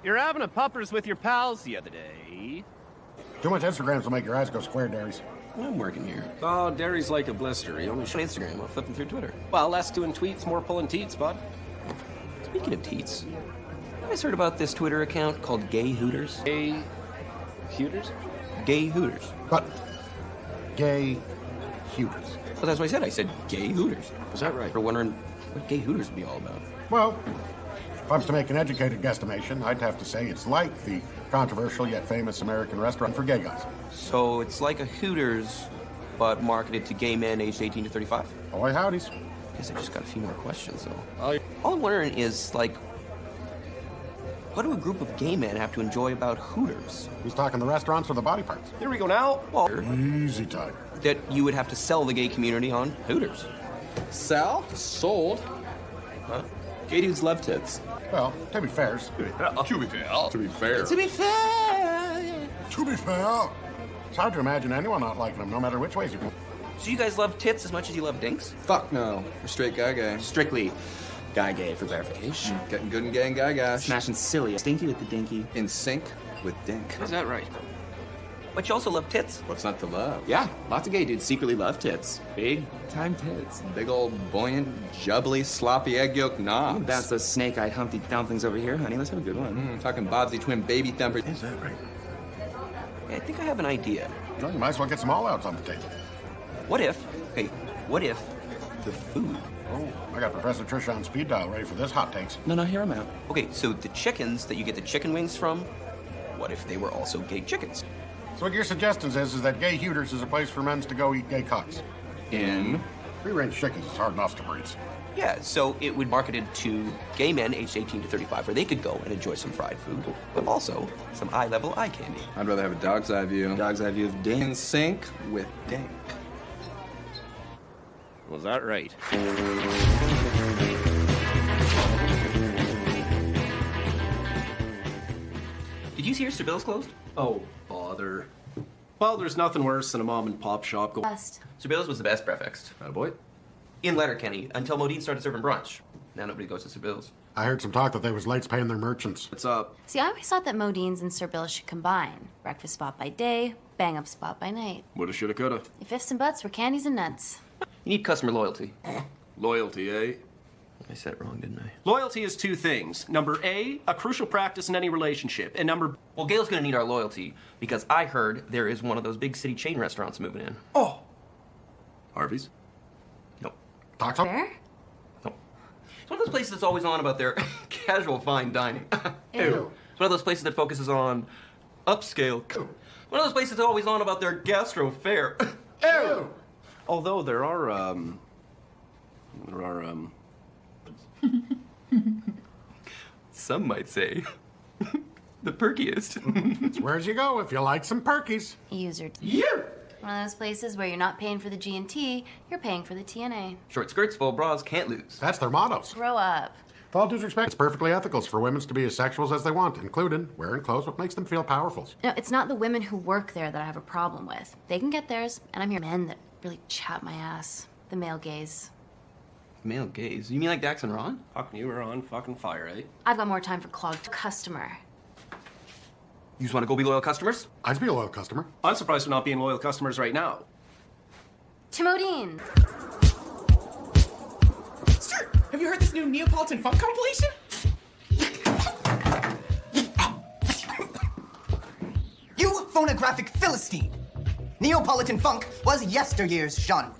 You're having a puppers with your pals the other day. Too much Instagrams will make your eyes go square, Darius. I'm working here. Oh, Derry's like a blister. He only On Instagram, I'm flipping through Twitter. Well, less doing tweets, more pulling teats, bud. Speaking of teats, you guys heard about this Twitter account called Gay Hooters? Gay Hooters? Gay Hooters. But gay Hooters. Well, that's what I said. I said Gay Hooters. Is that right? We're wondering what Gay Hooters would be all about. Well, if I was to make an educated guesstimation, I'd have to say it's like the controversial yet famous American restaurant for gay guys. So it's like a Hooters, but marketed to gay men aged 18 to 35? Boy, howdies. Guess I just got a few more questions, though. Oh, All I'm wondering is, like, what do a group of gay men have to enjoy about Hooters? He's talking the restaurants or the body parts? here we go now. Well, Easy, Tiger. that you would have to sell the gay community on Hooters. Sell? Sold? Huh? Gay dudes love tits. Well, to be fair. To be fair. To be fair. To be fair. To be fair. It's hard to imagine anyone not liking them, no matter which ways you go. So you guys love tits as much as you love dinks? Fuck no. We're straight guy gay. Strictly guy gay for clarification. Getting good and gay and guy gash. Smashing silly, stinky with the dinky. In sync with dink. Is that right? But you also love tits. What's not to love? Yeah, lots of gay dudes secretly love tits. Big time tits. Big old buoyant, jubbly, sloppy egg yolk knobs. Bounce those snake-eyed Humpty Dumplings over here, honey. Let's have a good one. Talking Bobsy twin baby thumper. Is that right? I think I have an idea. Well, you might as well get some all-outs on the table. What if the food? Oh, I got Professor Trisha on speed dial ready for this hot takes. No, hear him out. Okay, so the chickens that you get the chicken wings from, what if they were also gay chickens? So what your suggestions is that gay Hooters is a place for men to go eat gay cocks. In? Free-range chickens is hard enough to breed. Yeah, so it would marketed to gay men aged 18 to 35 where they could go and enjoy some fried food, but also some eye-level eye candy. I'd rather have a dog's eye view. Dog's eye view of dink. In sync with dink. Was that right? Did you see Sir Bill's closed? Oh, bother. Well, there's nothing worse than a mom and pop shop go. Sir Bill's was the best breakfast. Boy. In Letterkenny, until Modine started serving brunch. Now nobody goes to Sir Bill's. I heard some talk that they was late paying their merchants. What's up? See, I always thought that Modine's and Sir Bill's should combine. Breakfast spot by day, bang-up spot by night. Woulda, shoulda, coulda. If ifs and buts were candies and nuts. You need customer loyalty. Loyalty, eh? I said it wrong, didn't I? Loyalty is two things. Number A, a crucial practice in any relationship. And number... Well, Gail's gonna need our loyalty because I heard there is one of those big city chain restaurants moving in. Oh! Harvey's? No. Talk to Where? No. It's one of those places that's always on about their casual fine dining. Ew. It's one of those places that focuses on upscale. One of those places that's always on about their gastro fare. Ew! Although there are Some might say the perkiest. It's where's you go if you like some perkies. User. Yeah. One of those places where you're not paying for the G&T, you're paying for the TNA. Short skirts, full bras, can't lose. That's their mottos. Grow up. With all due respect, it's perfectly ethical for women to be as sexuals as they want, including wearing clothes what makes them feel powerful. No, it's not the women who work there that I have a problem with. They can get theirs, and I'm here men that really chap my ass. The male gaze. Male gaze? You mean like Dax and Ron? fucking you were on fucking fire, eh? I've got more time for clogged customer. You just want to go be loyal customers? I'd be a loyal customer. I'm surprised we're not being loyal customers right now. Timodine! Sir, have you heard this new Neapolitan funk compilation? You phonographic Philistine! Neapolitan funk was yesteryear's genre.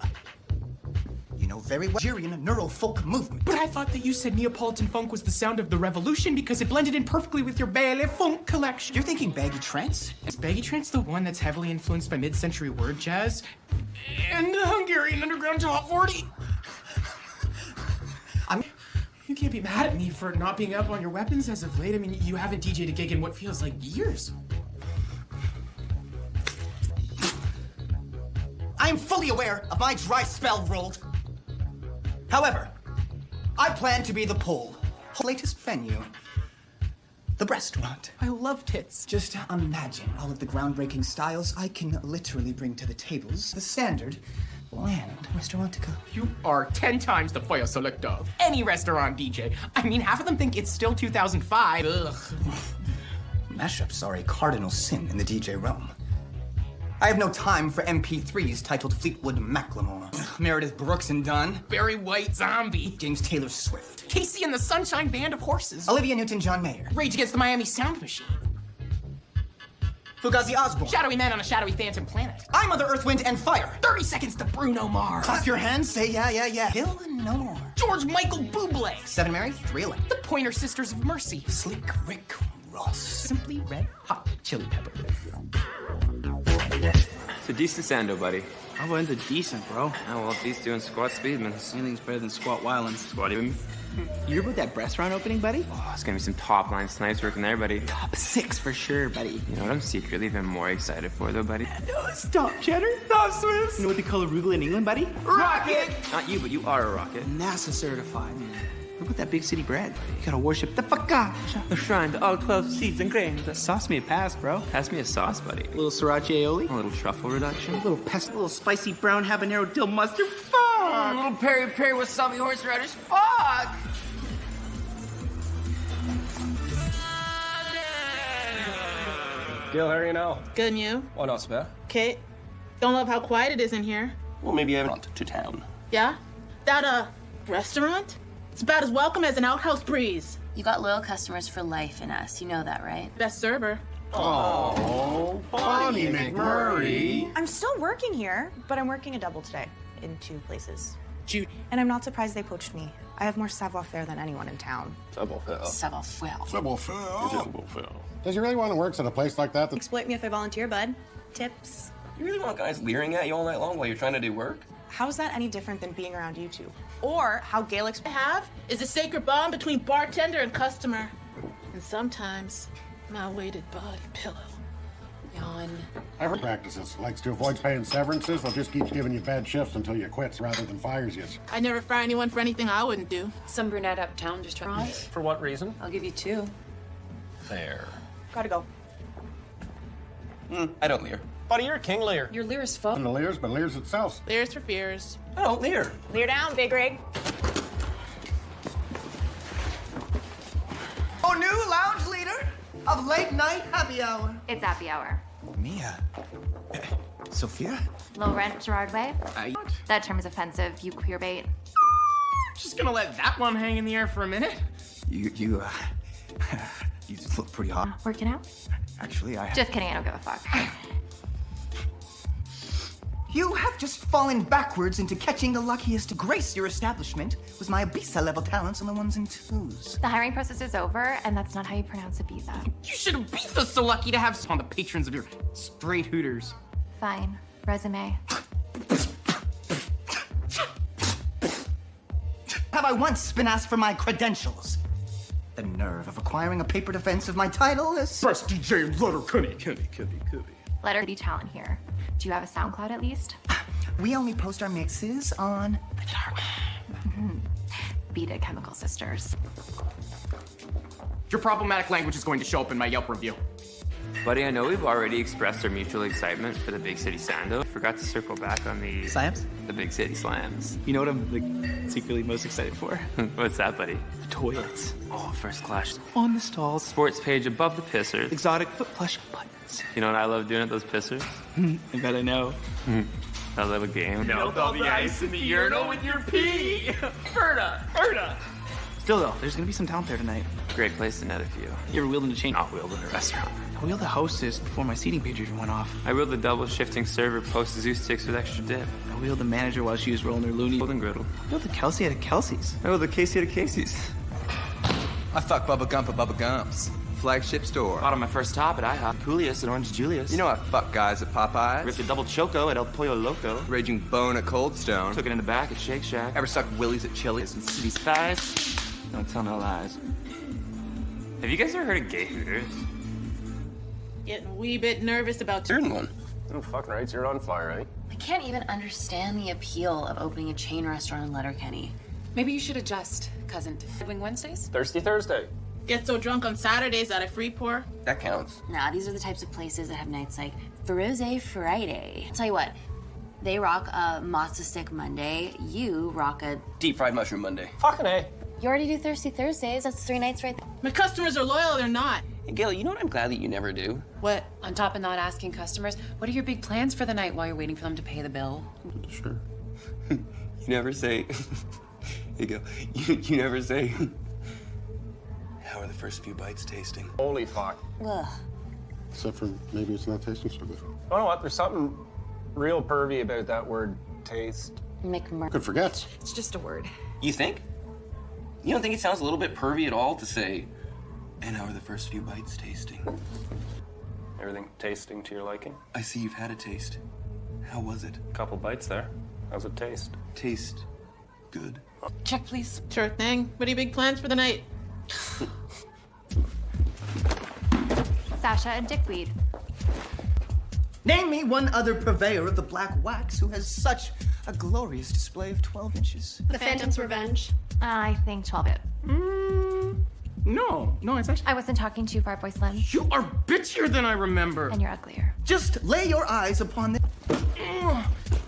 You know very well Nigerian neural folk movement. But I thought that you said Neapolitan funk was the sound of the revolution because it blended in perfectly with your Belle Funk collection. You're thinking baggy trance? Is baggy trance the one that's heavily influenced by mid-century word jazz and the Hungarian underground top 40? You can't be mad at me for not being up on your weapons as of late. I mean, you haven't DJ'd a gig in what feels like years. I am fully aware of my dry spell rolled. However, I plan to be the pole. Latest venue. The restaurant. I love tits. Just imagine all of the groundbreaking styles I can literally bring to the tables. The standard bland restaurantica. You are 10 times the foil select of any restaurant DJ. I mean, half of them think it's still 2005. Ugh. Mashups are a cardinal sin in the DJ realm. I have no time for MP3s titled Fleetwood Macklemore, Meredith Brooks and Dunn, Barry White Zombie. James Taylor Swift, Casey and the Sunshine Band of Horses. Olivia Newton-John Mayer, Rage Against the Miami Sound Machine. Fugazi Osborne, Shadowy Men on a Shadowy Phantom Planet. I'm Mother Earth, Wind, and Fire. 30 Seconds to Bruno Mars. Clap your hands, say yeah, yeah, yeah. Kill and no more. George Michael Bublé. 7 Mary, 3 Elaine. The Pointer Sisters of Mercy. Slick Rick Ross. Simply Red Hot Chili Pepper. It's a decent sando, buddy. Our one's a decent, bro. Oh, well, if he's doing squat speedmans. Anything's better than squat wildlands. Squat even. You heard about that restaurant opening, buddy? Oh, it's gonna be some top line snipes working there, buddy. Top 6 for sure, buddy. You know what I'm secretly even more excited for, though, buddy? No, stop cheddar, stop Swiss. You know what they call arugula in England, buddy? Rocket! Not you, but you are a rocket. NASA certified. What about that big city bread? You gotta worship the focaccia. The shrine to all 12 seeds and grains. Sauce me a pass, bro. Pass me a sauce, buddy. A little sriracha aioli. A little truffle reduction. A little pesto. A little spicy brown habanero dill mustard. Fuck! A little peri peri wasabi horseradish. Fuck! Gil, how are you now? Good, and you? Oh, not so bad. Kate? Don't love how quiet it is in here. Well, maybe I haven't to town. Yeah? That, restaurant? It's about as welcome as an outhouse breeze. You got loyal customers for life in us. You know that, right? Best server. Oh, Bonnie McMurray. I'm still working here, but I'm working a double today in 2 places. Jude. And I'm not surprised they poached me. I have more savoir-faire than anyone in town. Savoir-faire. Savoir-faire. Does he really want to work at a place like that? Exploit me if I volunteer, bud. Tips. You really want guys leering at you all night long while you're trying to do work? How is that any different than being around you two? Or how Gaelic Have is a sacred bond between bartender and customer. And sometimes, my weighted body pillow. Yawn. I've heard practices. Likes to avoid paying severances. They'll just keep giving you bad shifts until you quits rather than fires you. I never fire anyone for anything I wouldn't do. Some brunette uptown just trying. For what reason? I'll give you 2. Fair. Gotta go. I don't leer. Buddy, you're a king leer. Your Lear's full. And the Lear's, but Lear's itself. Leers for fears. I don't leer. Leer down, big rig. Oh, new lounge leader of late night happy hour. It's happy hour. Mia. Sophia? Low rent, Gerard Way. I... That term is offensive, you queer bait. Just gonna let that one hang in the air for a minute. You just look pretty hot. Working out? Actually, I... Just kidding, I don't give a fuck. You have just fallen backwards into catching the luckiest to grace your establishment with my Ibiza-level talents on the 1s and 2s. The hiring process is over, and that's not how you pronounce Ibiza. You should have been so lucky to have on the patrons of your straight hooters. Fine. Resume. Have I once been asked for my credentials? The nerve of acquiring a paper defense of my title is... Best DJ Letterkenny. Letterkenny talent here. Do you have a SoundCloud at least? We only post our mixes on the dark web. Beta Chemical Sisters. Your problematic language is going to show up in my Yelp review. Buddy, I know we've already expressed our mutual excitement for the Big City Sando. Forgot to circle back on the... Slams? The Big City Slams. You know what I'm secretly most excited for? What's that, buddy? The toilets. Oh, first class. On the stalls. Sports page above the pissers. Exotic foot plush buttons. You know what I love doing at those pissers? I bet I know. I love a game. Melt all the ice in the urinal with your pee. Berta. Still though, there's gonna be some talent there tonight. Great place to net a few. You ever wheeled in a chain? Not wheeled in a restaurant. I wheeled the hostess before my seating pager went off. I wheeled the double shifting server post zoo sticks with extra dip. I wheeled the manager while she was rolling her loony. Golden griddle. I wheeled the Kelsey at a Kelsey's. I wheeled the Casey at a Casey's. I fuck Bubba Gump at Bubba Gump's. Flagship store. Bought on my first top at IHOP. Coolius at Orange Julius. You know I fuck guys at Popeyes. Ripped a double choco at El Pollo Loco. Raging Bone at Cold Stone. Took it in the back at Shake Shack. Ever sucked willies at Chili's? And City Spice. Don't tell no lies. Have you guys ever heard of gay hooters? Getting a wee bit nervous about... Certain one. Oh, fucking right, you're on fire, eh? I can't even understand the appeal of opening a chain restaurant in Letterkenny. Maybe you should adjust, cousin. Wing Wednesdays? Thirsty Thursday. Get so drunk on Saturdays that I free pour. That counts. Nah, these are the types of places that have nights like Feroze Friday. I'll tell you what, they rock a matzo stick Monday, you rock a... Deep fried mushroom Monday. Fucking A. You already do Thirsty Thursdays, that's 3 nights right there. My customers are loyal, they're not. Hey, Gail, you know what I'm glad that you never do? What? On top of not asking customers, what are your big plans for the night while you're waiting for them to pay the bill? Sure. You never say... Hey, Gail, you never say... How are the first few bites tasting? Holy fuck. Ugh. Except for maybe it's not tasting so good. You know what? There's something real pervy about that word taste. Good forgets. It's just a word. You think? You don't think it sounds a little bit pervy at all to say, and how are the first few bites tasting? Everything tasting to your liking? I see you've had a taste. How was it? Couple bites there. How's it taste? Taste good. Check, please. Sure thing. What are your big plans for the night? Sasha and Dickweed. Name me one other purveyor of the black wax who has such a glorious display of 12 inches. The Phantom's Revenge. I think 12 it. No, it's actually... I wasn't talking to you, Fart Boy Slim. You are bitchier than I remember. And you're uglier. Just lay your eyes upon them.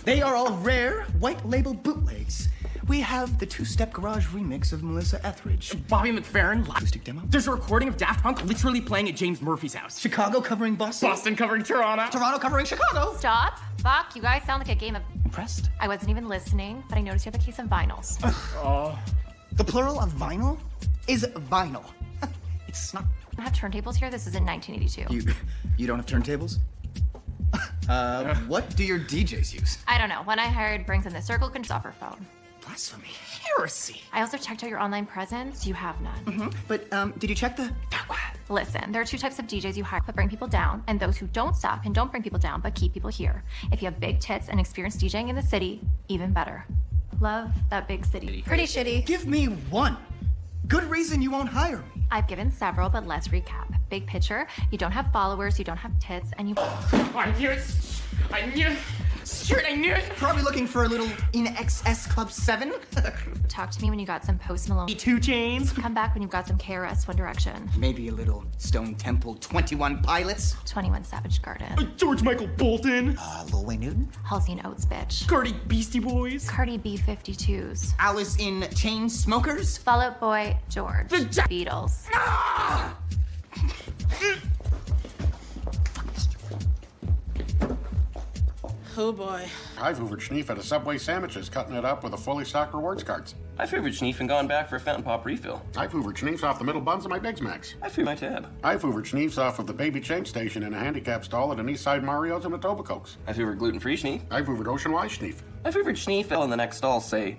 They are all rare, white label bootlegs. We have the two-step garage remix of Melissa Etheridge. Bobby McFerrin. Acoustic demo. There's a recording of Daft Punk literally playing at James Murphy's house. Chicago covering Boston. Boston covering Toronto. Toronto covering Chicago. Stop. Fuck, you guys sound like a game of... Impressed? I wasn't even listening, but I noticed you have a case of vinyls. Oh. The plural of vinyl is vinyl. It's not... I have turntables here. This is in 1982. You don't have turntables? What do your DJs use? I don't know. One I hired brings in the circle control off her phone. Blasphemy. Heresy. I also checked out your online presence. You have none. But did you check the... Listen, there are two types of DJs you hire that bring people down, and those who don't stop and don't bring people down, but keep people here. If you have big tits and experience DJing in the city, even better. Love that big city. Pretty shitty. Give me one. Good reason you won't hire me. I've given several, but let's recap. Big picture, you don't have followers, you don't have tits, and you... I knew it. I knew it. Stuart, I knew it. Probably looking for a little in XS Club 7. Talk to me when you got some Post Malone. 2 Chains. Come back when you've got some KRS One Direction. Maybe a little Stone Temple 21 Pilots. 21 Savage Garden. George Michael Bolton. Lil Wayne Newton. Halsey and Oates, bitch. Cardi Beastie Boys. Cardi B-52s. Alice in Chain Smokers. Fall Out Boy, George. The Beatles. Oh boy. I've hoovered Schneef at a Subway sandwiches, cutting it up with a fully stocked rewards cards. I've favored Schneef and gone back for a fountain pop refill. I've hoovered Schneefs off the middle buns of my Big Macs. I feel my tab. I've hoovered Schneefs off of the baby change station in a handicap stall at an Eastside Mario's and Etobicoke's. I've favored gluten-free Schneef. I've hoovered Ocean Wise Schneef. I've favored Schneef and in the next stall say,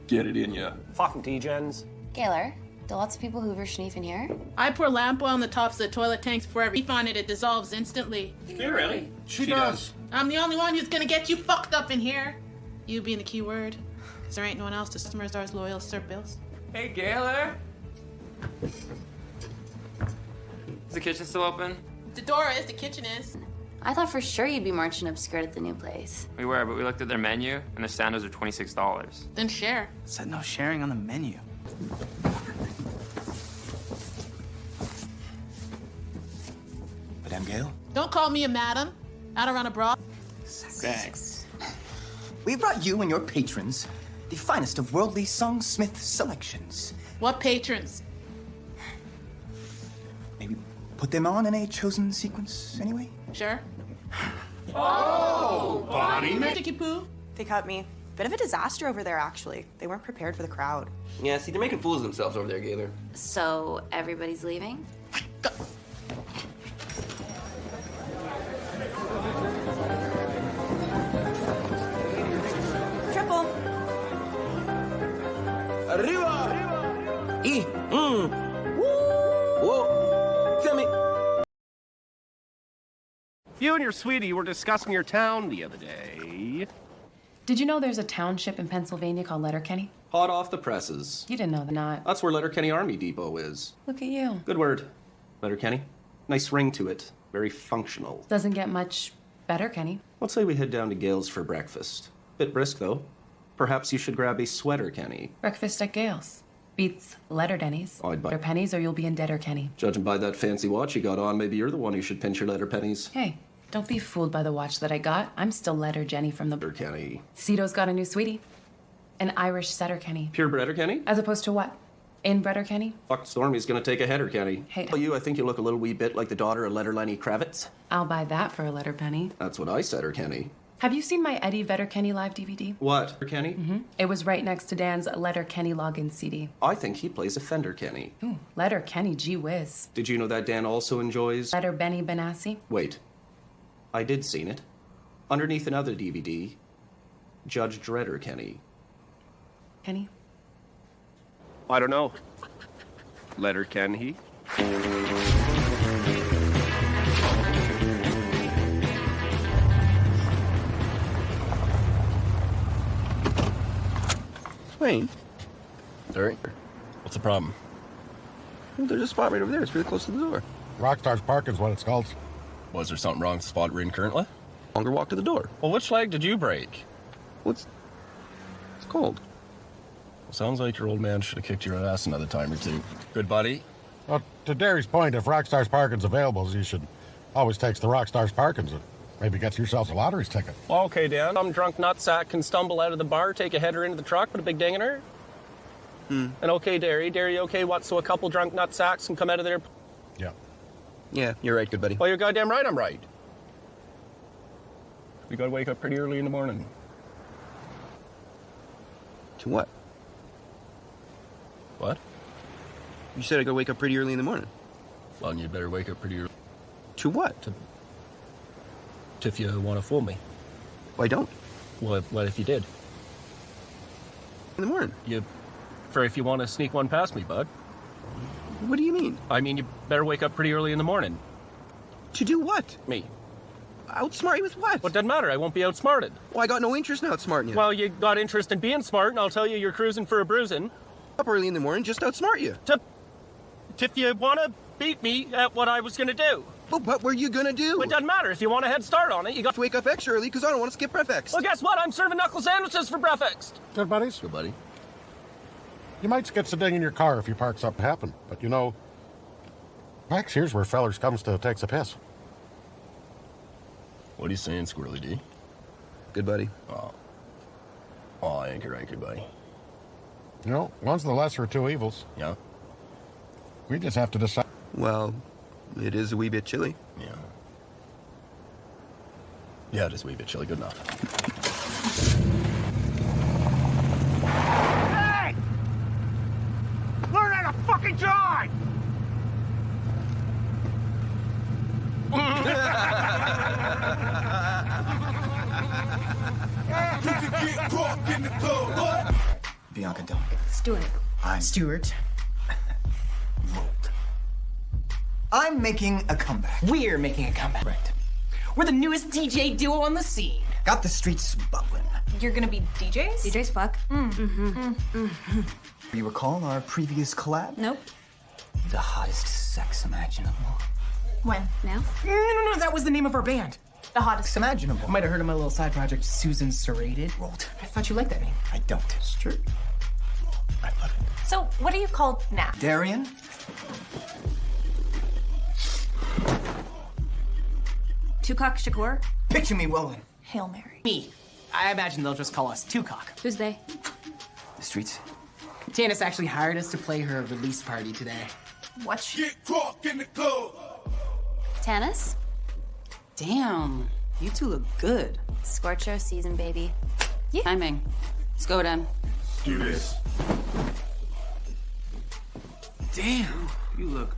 get it in ya. Fucking T-gens. Gaylor, do lots of people hoover Schneef in here? I pour lamp oil on the tops of the toilet tanks before every leaf on it, it dissolves instantly. You really? She does. I'm the only one who's gonna get you fucked up in here. You being the key word. Cause there ain't no one else. The customers are as loyal as Sir Bills. Hey, Gaylor. Is the kitchen still open? The door is, the kitchen is. I thought for sure you'd be marching up skirt at the new place. We were, but we looked at their menu, and their sandals are $26. Then share. Said no sharing on the menu. Madame Gale? Don't call me a madam. I don't run a bra. Thanks. We brought you and your patrons the finest of worldly songsmith selections. What patrons? Maybe put them on in a chosen sequence anyway? Sure. Oh, body Sticky poo. They cut me. Bit of a disaster over there, actually. They weren't prepared for the crowd. Yeah, see, they're making fools of themselves over there, Gaylor. So everybody's leaving? Triple. Arriba! Whoa! Tell me. You and your sweetie were discussing your town the other day. Did you know there's a township in Pennsylvania called Letterkenny? Hot off the presses. You didn't know that, not. That's where Letterkenny Army Depot is. Look at you. Good word. Letterkenny. Nice ring to it. Very functional. Doesn't get much better, Kenny. Let's say we head down to Gale's for breakfast. Bit brisk, though. Perhaps you should grab a sweater, Kenny. Breakfast at Gale's. Beats Letterkenny's. I'd buy... Letter pennies or you'll be in debtor, Kenny. Judging by that fancy watch you got on, maybe you're the one who should pinch your letter pennies. Hey, don't be fooled by the watch that I got. I'm still Letter Jenny from the... Letterkenny. Cito's got a new sweetie. An Irish setter, Kenny. Purebred, Kenny? As opposed to what? In Letterkenny? Fuck, Stormy's gonna take a header, Kenny. Hey. Tell you, I think you look a little wee bit like the daughter of Letterkenny Kravitz. I'll buy that for a Letterkenny. That's what I said, her Kenny. Have you seen my Eddie Letterkenny live DVD? What, Kenny? Mm-hmm. It was right next to Dan's Letterkenny login CD. I think he plays a Fender Kenny. Ooh, Letterkenny, gee whiz. Did you know that Dan also enjoys... Letter Benny Benassi? Wait. I did seen it. Underneath another DVD, Judge Dredder Kenny. Kenny? I don't know. Letterkenny. Wayne. Sorry. What's the problem? Well, there's a spot right over there. It's really close to the door. Rockstar's Parking's what it's called. Was there something wrong with the spot we're in currently? Longer walk to the door. Well, which leg did you break? It's cold. Well, sounds like your old man should have kicked your ass another time or two. Good buddy. Well, to Derry's point, if Rockstar's Parking's available, you should always take the Rockstar's Parking's and maybe get yourselves a lottery's ticket. Well, okay, Dan. Some drunk nutsack can stumble out of the bar, take a header into the truck, put a big ding in her. And okay, Derry, okay, what? So a couple drunk nutsacks can come out of there? Yeah. Yeah, you're right, good buddy. Well, you're goddamn right I'm right. We gotta wake up pretty early in the morning. To what? What? You said I gotta wake up pretty early in the morning. Well, you better wake up pretty early. To what? If you want to fool me. Well, I don't. Well, what if you did? In the morning. If you want to sneak one past me, bud. What do you mean? I mean, you better wake up pretty early in the morning. To do what? Me. Outsmart you with what? Well, it doesn't matter. I won't be outsmarted. Well, I got no interest in outsmarting you. Well, you got interest in being smart, and I'll tell you, you're cruising for a bruising. Up early in the morning, just outsmart you. If you want to beat me at what I was going to do. Well, what were you gonna do? It doesn't matter. If you want a head start on it, you got to wake up extra early because I don't want to skip breakfast. Well, guess what? I'm serving knuckle sandwiches for breakfast. Good buddies? Good buddy. You might get a ding in your car if you park something happen, but you know, Max, here's where fellers comes to takes a piss. What are you saying, Squirrely D? Good buddy. Oh, I ain't right, good buddy. You know, one's the lesser of two evils. Yeah? We just have to decide. Well, it is a wee bit chilly. Yeah. Yeah, it is a wee bit chilly. Good enough. Hey! Learn how to fucking drive! Bianca, don't. Stuart. I'm Stuart. I'm making a comeback. We're making a comeback. Right. We're the newest DJ duo on the scene. Got the streets bubbling. You're gonna be DJs? DJs fuck. You recall our previous collab? Nope. The hottest sex imaginable. When? Now? No, that was the name of our band. The hottest. Imaginable. Might have heard of my little side project, Susan Serrated. Rolled. I thought you liked that name. I don't. It's true. I love it. So, what are you called now? Darian? Tukak Shakur? Picture me rolling. Hail Mary. Me. I imagine they'll just call us Tucock. Who's they? The streets. Janice actually hired us to play her release party today. What? Get drunk in the club. Tannis? Damn, you two look good. Scorcho season, baby. Yeah. Timing. Let's go then. Do this. Damn, you look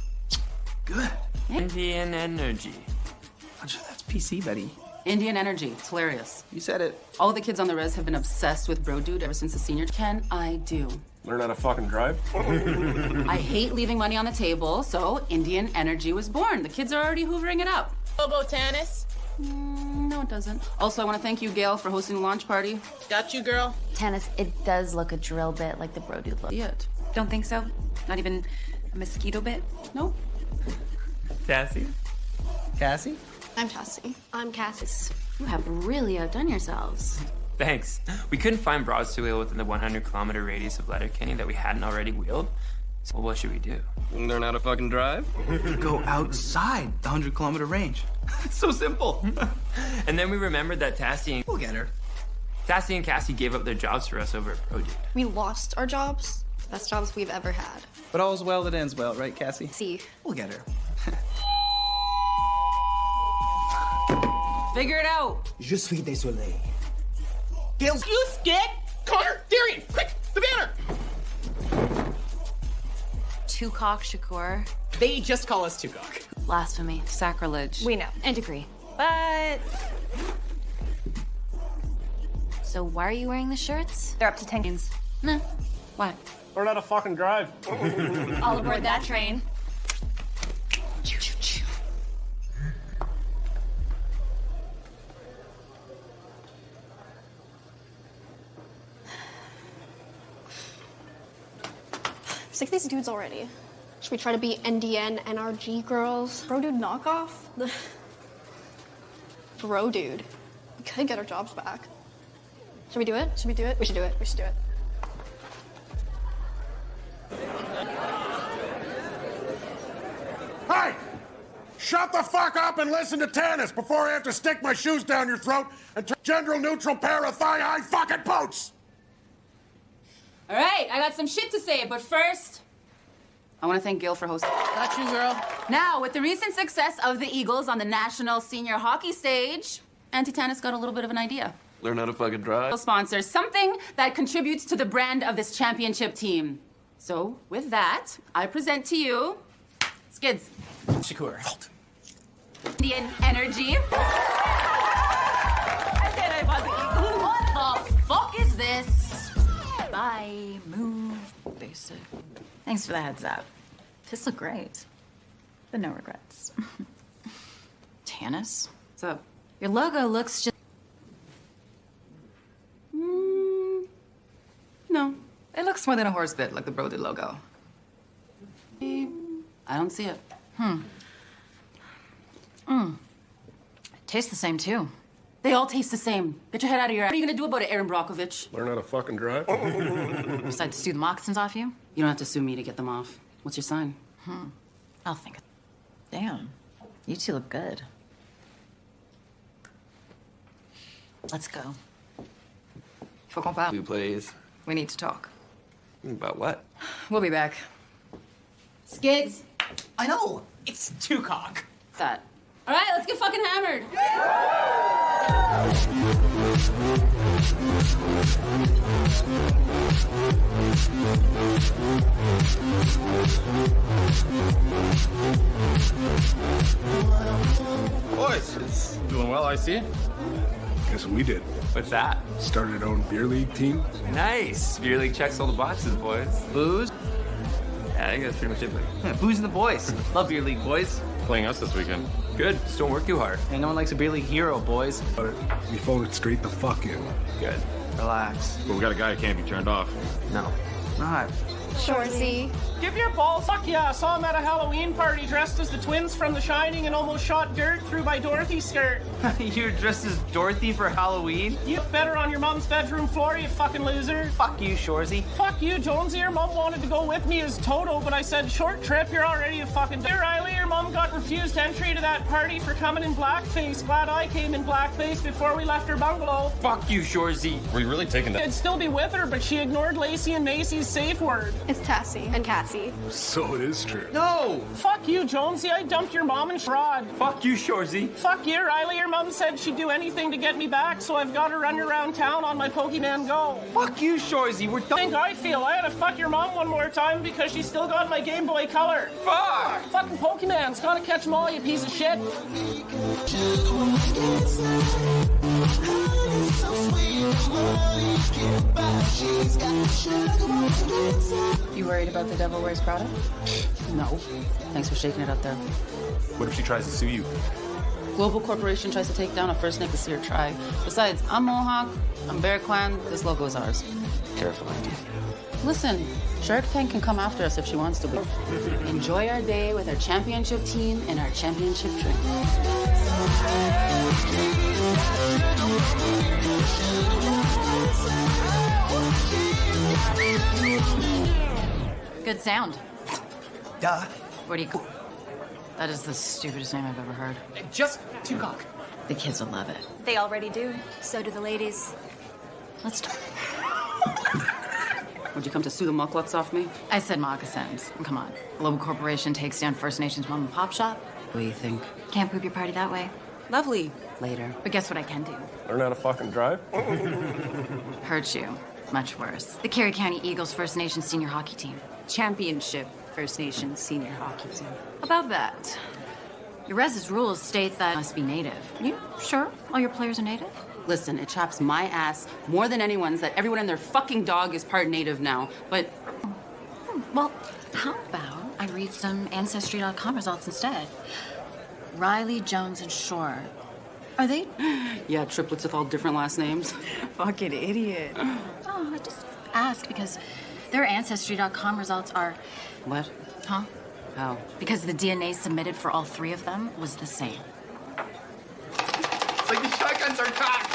good. Indian energy. That's PC, buddy. Indian energy. It's hilarious. You said it. All the kids on the res have been obsessed with Bro Dude ever since the senior. Can I do? Learn how to fucking drive? I hate leaving money on the table, so Indian energy was born. The kids are already hoovering it up. Bobo Tannis. No, it doesn't. Also, I want to thank you, Gail, for hosting the launch party. Got you, girl. Tannis, it does look a drill bit like the Bro Dude look. It. Don't think so? Not even a mosquito bit? Nope. Cassie? Cassie? I'm Cassie. I'm Cassie. You have really outdone yourselves. Thanks. We couldn't find broads to wheel within the 100-kilometer radius of Letterkenny that we hadn't already wheeled. So what should we do? Learn how to fucking drive? Go outside the 100-kilometer range. It's so simple. And then we remembered that We'll get her. Tassie and Cassie gave up their jobs for us over at Pro Dude. We lost our jobs. Best jobs we've ever had. But all's well that ends well, right, Cassie? See. We'll get her. Figure it out. Je suis désolé. Gills, you skid! Connor, Darian, quick, the banner! Two-cock Shakur. They just call us two-cock. Blasphemy. Sacrilege. We know and agree. But... So why are you wearing the shirts? They're up to 10 games. Nah. Why? Learn how to fucking drive. All aboard that train. Sick of these dudes already. Should we try to be NDN, NRG girls? Bro dude knockoff? Bro dude. We could get our jobs back. Should we do it? Should we do it? We should do it. We should do it. Hey! Shut the fuck up and listen to tennis before I have to stick my shoes down your throat and turn gender neutral pair of thigh-high fucking boots! All right, I got some shit to say, but first, I want to thank Gil for hosting. Got you, girl. Now, with the recent success of the Eagles on the national senior hockey stage, Auntie Tannis got a little bit of an idea. Learn how to fucking drive. Sponsors something that contributes to the brand of this championship team. So, with that, I present to you Skids. Shakur. Indian Energy. And then I bought the Eagles. What the fuck is this? Bye, move, basic. Thanks for the heads up. This look great, but no regrets. Tannis? What's up? Your logo looks just... No. It looks more than a horse bit, like the Brody logo. I don't see it. Tastes the same, too. They all taste the same. Get your head out of your ass. What are you gonna do about it, Aaron Brockovich? Learn how to fucking drive. Besides, sue the moccasins off you? You don't have to sue me to get them off. What's your sign? I'll think of... Damn. You two look good. Let's go. Faut qu'on parle. Who plays? We need to talk. About what? We'll be back. Skids. I know. It's two-cock. That. All right, let's get fucking hammered. Boys, doing well, I see. Guess what we did? What's that? Started our own beer league team. Nice. Beer league checks all the boxes, boys. Booze? Yeah, I think that's pretty much it. Yeah, booze and the boys. Love beer league, boys. Playing us this weekend. Good. Just don't work too hard. And no one likes a beer league hero, boys. We phoned it straight the fuck in. Good. Relax. But we got a guy who can't be turned off. No. Not. Shorzy. Give your balls. Fuck yeah, I saw him at a Halloween party dressed as the twins from The Shining and almost shot dirt through by Dorothy's skirt. You're dressed as Dorothy for Halloween? You look better on your mom's bedroom floor, you fucking loser. Fuck you, Shorzy. Fuck you, Jonesy. Your mom wanted to go with me as Toto, but I said, short trip, you're already a fucking... Dear Riley, your mom got refused entry to that party for coming in blackface. Glad I came in blackface before we left her bungalow. Fuck you, Shorzy. Were you really taking that? I'd still be with her, but she ignored Lacey and Macy's safe word. It's Tassie and Cassie. So it is true. No! Fuck you, Jonesy. I dumped your mom and fraud. Fuck you, Shorzy. Fuck you, Riley. Your mom said she'd do anything to get me back, so I've got to run around town on my Pokemon Go. Fuck you, Shorzy. We're done. I feel I had to fuck your mom one more time because she still got my Game Boy Color. Fuck! Fucking Pokemon's gotta catch them all, you piece of shit. You worried about the Devil Wears Prada? No. Thanks for shaking it up there. What if she tries to sue you? Global Corporation tries to take down a First Nicosia tribe. Besides, I'm Mohawk, I'm Bear Clan, this logo is ours. Careful, Andy. Listen, Shark Tank can come after us if she wants to, but enjoy our day with our championship team and our championship drink. Good sound. Duh. What do you call... That is the stupidest name I've ever heard. Just two-cock. The kids will love it. They already do. So do the ladies. Let's talk. Would you come to sue the mucklucks off me? I said moccasins. Come on. Global corporation takes down First Nations mom and pop shop. What do you think? Can't poop your party that way. Lovely. Later. But guess what I can do? Learn how to fucking drive? Hurt you. Much worse. The Carey County Eagles First Nations senior hockey team. Championship First Nations senior hockey team. About that. Your res's rules state that must be native. You sure all your players are native? Listen, it chaps my ass more than anyone's that everyone and their fucking dog is part native now. But well, how about I read some Ancestry.com results instead? Riley, Jones, and Shore. Are they? Yeah, triplets with all different last names. Fucking idiot. Oh, I just ask because their Ancestry.com results are... What? Huh? How? Because the DNA submitted for all three of them was the same. It's like the shotguns are cocked.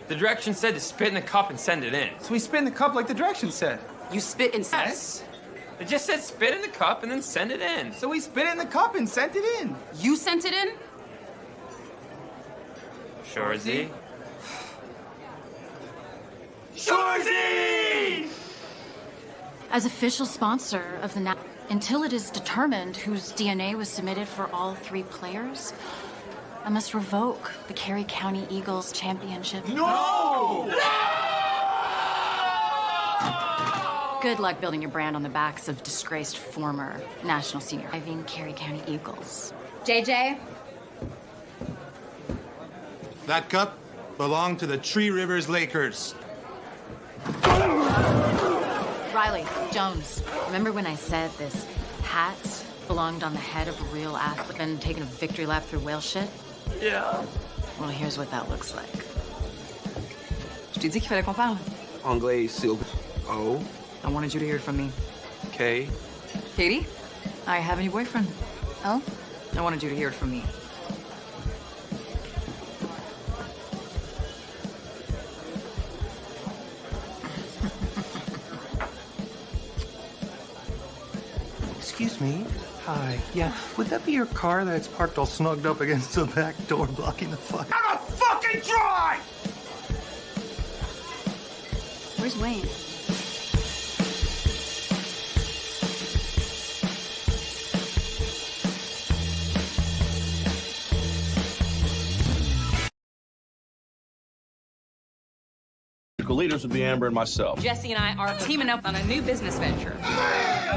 The directions said to spit in the cup and send it in. So we spit in the cup like the directions said. You spit in... Yes. It just said spit in the cup and then send it in. So we spit it in the cup and sent it in. You sent it in? Shorzy. Shorzy! As official sponsor of the until it is determined whose DNA was submitted for all three players, I must revoke the Carey County Eagles championship. No! Good luck building your brand on the backs of disgraced former national senior driving Carey County Eagles. JJ? That cup belonged to the Three Rivers Lakers. Riley, Jones, remember when I said this hat belonged on the head of a real athlete and taking a victory lap through whale shit? Yeah. Well, here's what that looks like. Je t'ai dit qu'il fallait qu'on parle. Anglais, s'il O. I wanted you to hear it from me. K. Katie, I have a new boyfriend. Oh? I wanted you to hear it from me. Excuse me. Hi. Yeah, would that be your car that's parked all snugged up against the back door blocking the fuck? I'm a fucking drive! Where's Wayne? Leaders would be Amber and myself. Jesse and I are teaming up on a new business venture.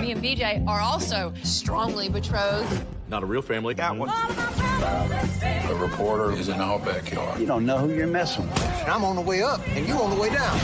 Me and BJ are also strongly betrothed. Not a real family. Got one. The reporter is in our backyard. You don't know who you're messing with. I'm on the way up, and you on the way down.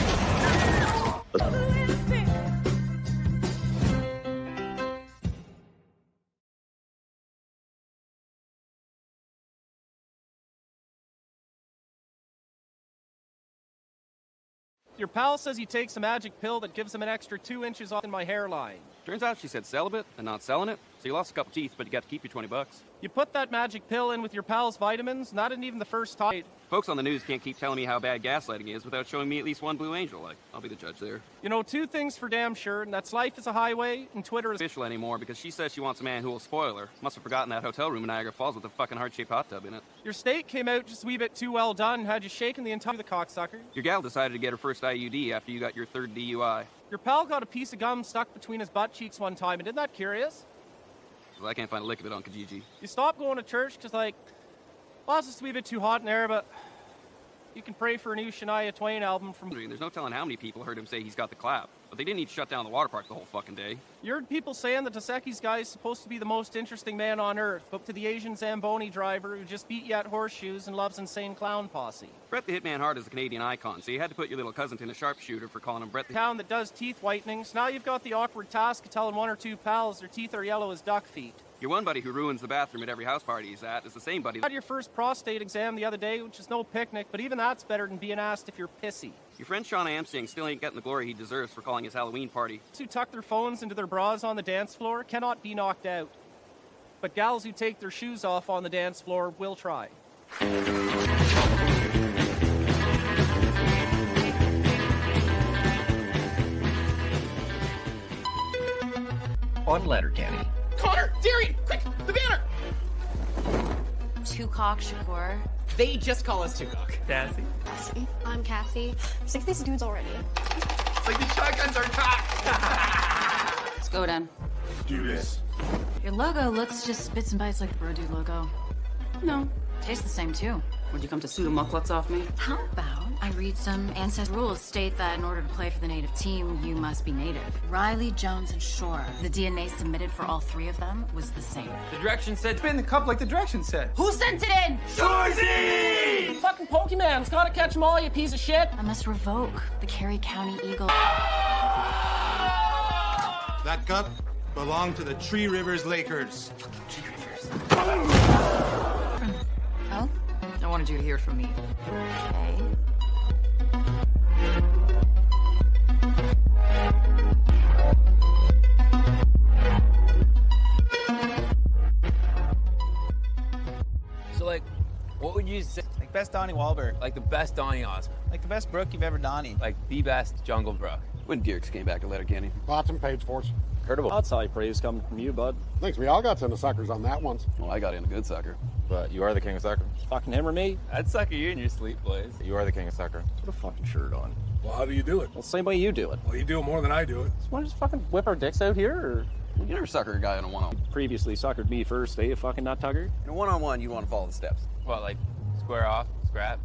Your pal says he takes a magic pill that gives him an extra 2 inches off in my hairline. Turns out she said celibate and not selling it, so you lost a couple teeth, but you got to keep your $20. You put that magic pill in with your pal's vitamins, not in even the first time. Folks on the news can't keep telling me how bad gaslighting is without showing me at least one blue angel. Like, I'll be the judge there. You know, 2 things for damn sure, and that's life is a highway, and Twitter is official anymore because she says she wants a man who will spoil her. Must have forgotten that hotel room in Niagara Falls with a fucking heart-shaped hot tub in it. Your steak came out just a wee bit too well done, had you shaken the entire the cocksucker. Your gal decided to get her first IUD after you got your 3rd DUI. Your pal got a piece of gum stuck between his butt cheeks one time, and isn't that curious? Well, I can't find a lick of it on Kijiji. You stopped going to church because, like, well, it's just a wee bit too hot in there, but you can pray for a new Shania Twain album from... There's no telling how many people heard him say he's got the clap, but they didn't need to shut down the water park the whole fucking day. You heard people saying that Taseki's guy is supposed to be the most interesting man on earth, but to the Asian Zamboni driver who just beat you at horseshoes and loves Insane Clown Posse. Brett the Hitman Hart is a Canadian icon, so you had to put your little cousin in a sharpshooter for calling him Brett the... Town that does teeth whitenings. Now you've got the awkward task of telling 1 or 2 pals their teeth are yellow as duck feet. Your one buddy who ruins the bathroom at every house party he's at is the same buddy... You had your first prostate exam the other day, which is no picnic, but even that's better than being asked if you're pissy. Your friend Sean Amsting still ain't getting the glory he deserves for calling his Halloween party. Those who tuck their phones into their bras on the dance floor cannot be knocked out. But gals who take their shoes off on the dance floor will try. On Letterkenny. Connor! Darian! Quick! The banner! 2 Cock Shakur. They just call us Tukok. Cassie. Cassie. I'm Cassie. I'm sick of these dudes already. It's like these shotguns are cocked. Let's go then. Do this. Your logo looks just bits and bytes like the Bro Dude logo. No. Tastes the same too. Would you come to sue the mucklets off me? How about I read some ancestral rules state that in order to play for the native team, you must be native. Riley, Jones, and Shore. The DNA submitted for all three of them was the same. The direction said Spin the cup like the directions said. Who sent it in? Shorzy! Fucking Pokemon's gotta catch them all, you piece of shit. I must revoke the Kerry County Eagle. That cup belonged to the Tree Rivers Lakers. Oh? I wanted you to hear from me. Okay. So, like, what would you say? Like best Donnie Wahlberg. Like the best Donnie Osmond. Like the best Brook you've ever Donnie. Like the best Jungle Brook. When Dierks came back to Letterkenny. Bought some page for us. Heard of That's high praise coming from you, bud. Thanks, we all got into suckers on that once. Well, I got into good sucker. But you are the king of sucker. Fucking him or me? I'd sucker you in your sleep, boys. You are the king of sucker. Put a fucking shirt on. Well, how do you do it? Well, same way you do it. Well, you do it more than I do it. So want to just fucking whip our dicks out here, or? Well, you never sucker a guy in a one-on-one. Previously suckered me first, eh, you fucking nut tugger? In a one-on-one, you want to follow the steps. What, like square off, scrap?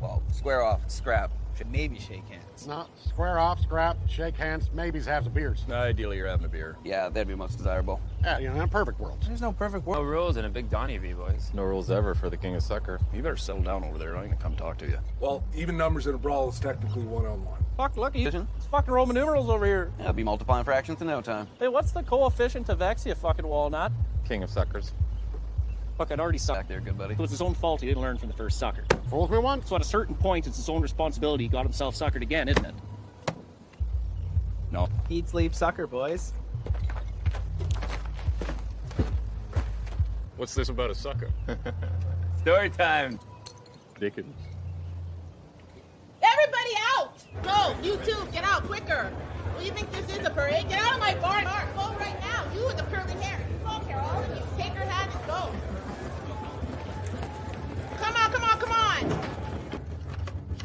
Well, square off, scrap. Maybe shake hands. No, square off, scrap, shake hands, maybes have some beers. Ideally, you're having a beer. Yeah, that'd be most desirable. Yeah, you know, in a perfect world. There's no perfect world. No rules and a big Donnie V, boys. No rules ever for the king of sucker. You better settle down over there. I'm gonna come talk to you. Well, even numbers in a brawl is technically one-on-one. Fuck, look, it's fucking Roman numerals over here. Yeah, I'll be multiplying fractions in no time. Hey, what's the coefficient of X, you fucking walnut? King of suckers. Fuck, I'd already sucked. Back there, good buddy. It was his own fault he didn't learn from the first sucker. Fools me once. So at a certain point, it's his own responsibility he got himself suckered again, isn't it? No. Eat, sleep, sucker, boys. What's this about a sucker? Story time. Dickens. Everybody out! Go! You two, get out quicker! What do you think this is, a parade? Get out of my bar! Go right now! You with the curly hair! Go, Carol, all of you. Take her hat and go! Come on, come on, come on!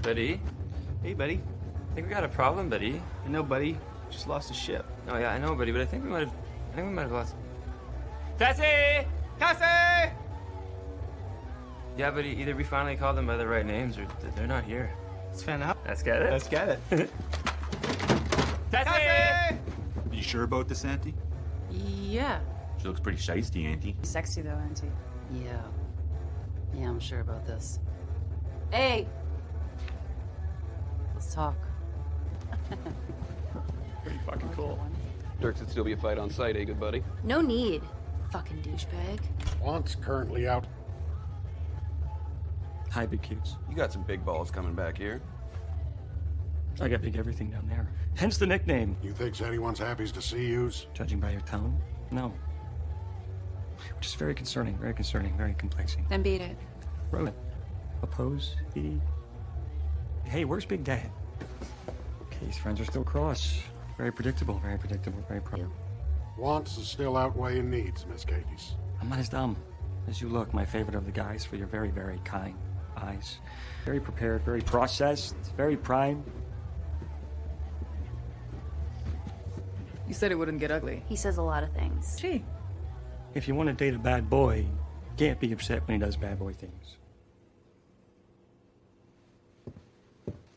Buddy? Hey, buddy. I think we got a problem, buddy. I know, buddy. Just lost a ship. Oh, yeah, I know, buddy, but I think we might have lost... Cassie! Cassie! Yeah, buddy, either we finally called them by the right names or they're not here. Let's fan out. Let's get it. Let's get it. Cassie! You sure about this, Auntie? Yeah. She looks pretty shiesty, Auntie. Sexy though, Auntie. Yeah. Yeah, I'm sure about this. Hey! Let's talk. Pretty fucking cool. Dirks would still be a fight on site, eh, good buddy? No need. Fucking douchebag. Once currently out. Hi, big cutes. You got some big balls coming back here. I got big everything down there. Hence the nickname. You think anyone's happy to see yous? Judging by your tone, no. Which is very concerning, very complexing. Then beat it. Road. Oppose. Hey, where's Big Dad? Okay, his friends are still cross. Very predictable, very pro. Wants is still outweighing needs, Miss Katie's. I'm not as dumb as you look, my favorite of the guys, for your very, very kind eyes. Very prepared, very processed, very prime. You said it wouldn't get ugly. He says a lot of things. Gee. If you want to date a bad boy, you can't be upset when he does bad boy things.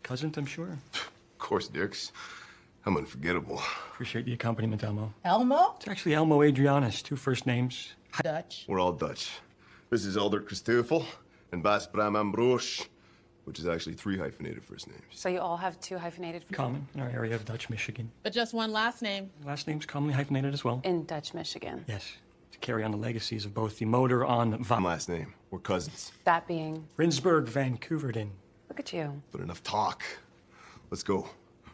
Cousins, I'm sure. Of course, Dierks. I'm unforgettable. Appreciate the accompaniment, Elmo. Elmo? It's actually Elmo Adrianus, 2 first names. Dutch. We're all Dutch. This is Elder Christoffel and Bas Bram Ambroos, which is actually 3 hyphenated first names. So you all have 2 hyphenated... Common in our area of Dutch Michigan. But just one last name. Last name's commonly hyphenated as well. In Dutch Michigan. Yes, to carry on the legacies of both the motor on Van... Last name. We're cousins. That being... Rinsburg, Vancouverden. Look at you. But enough talk. Let's go.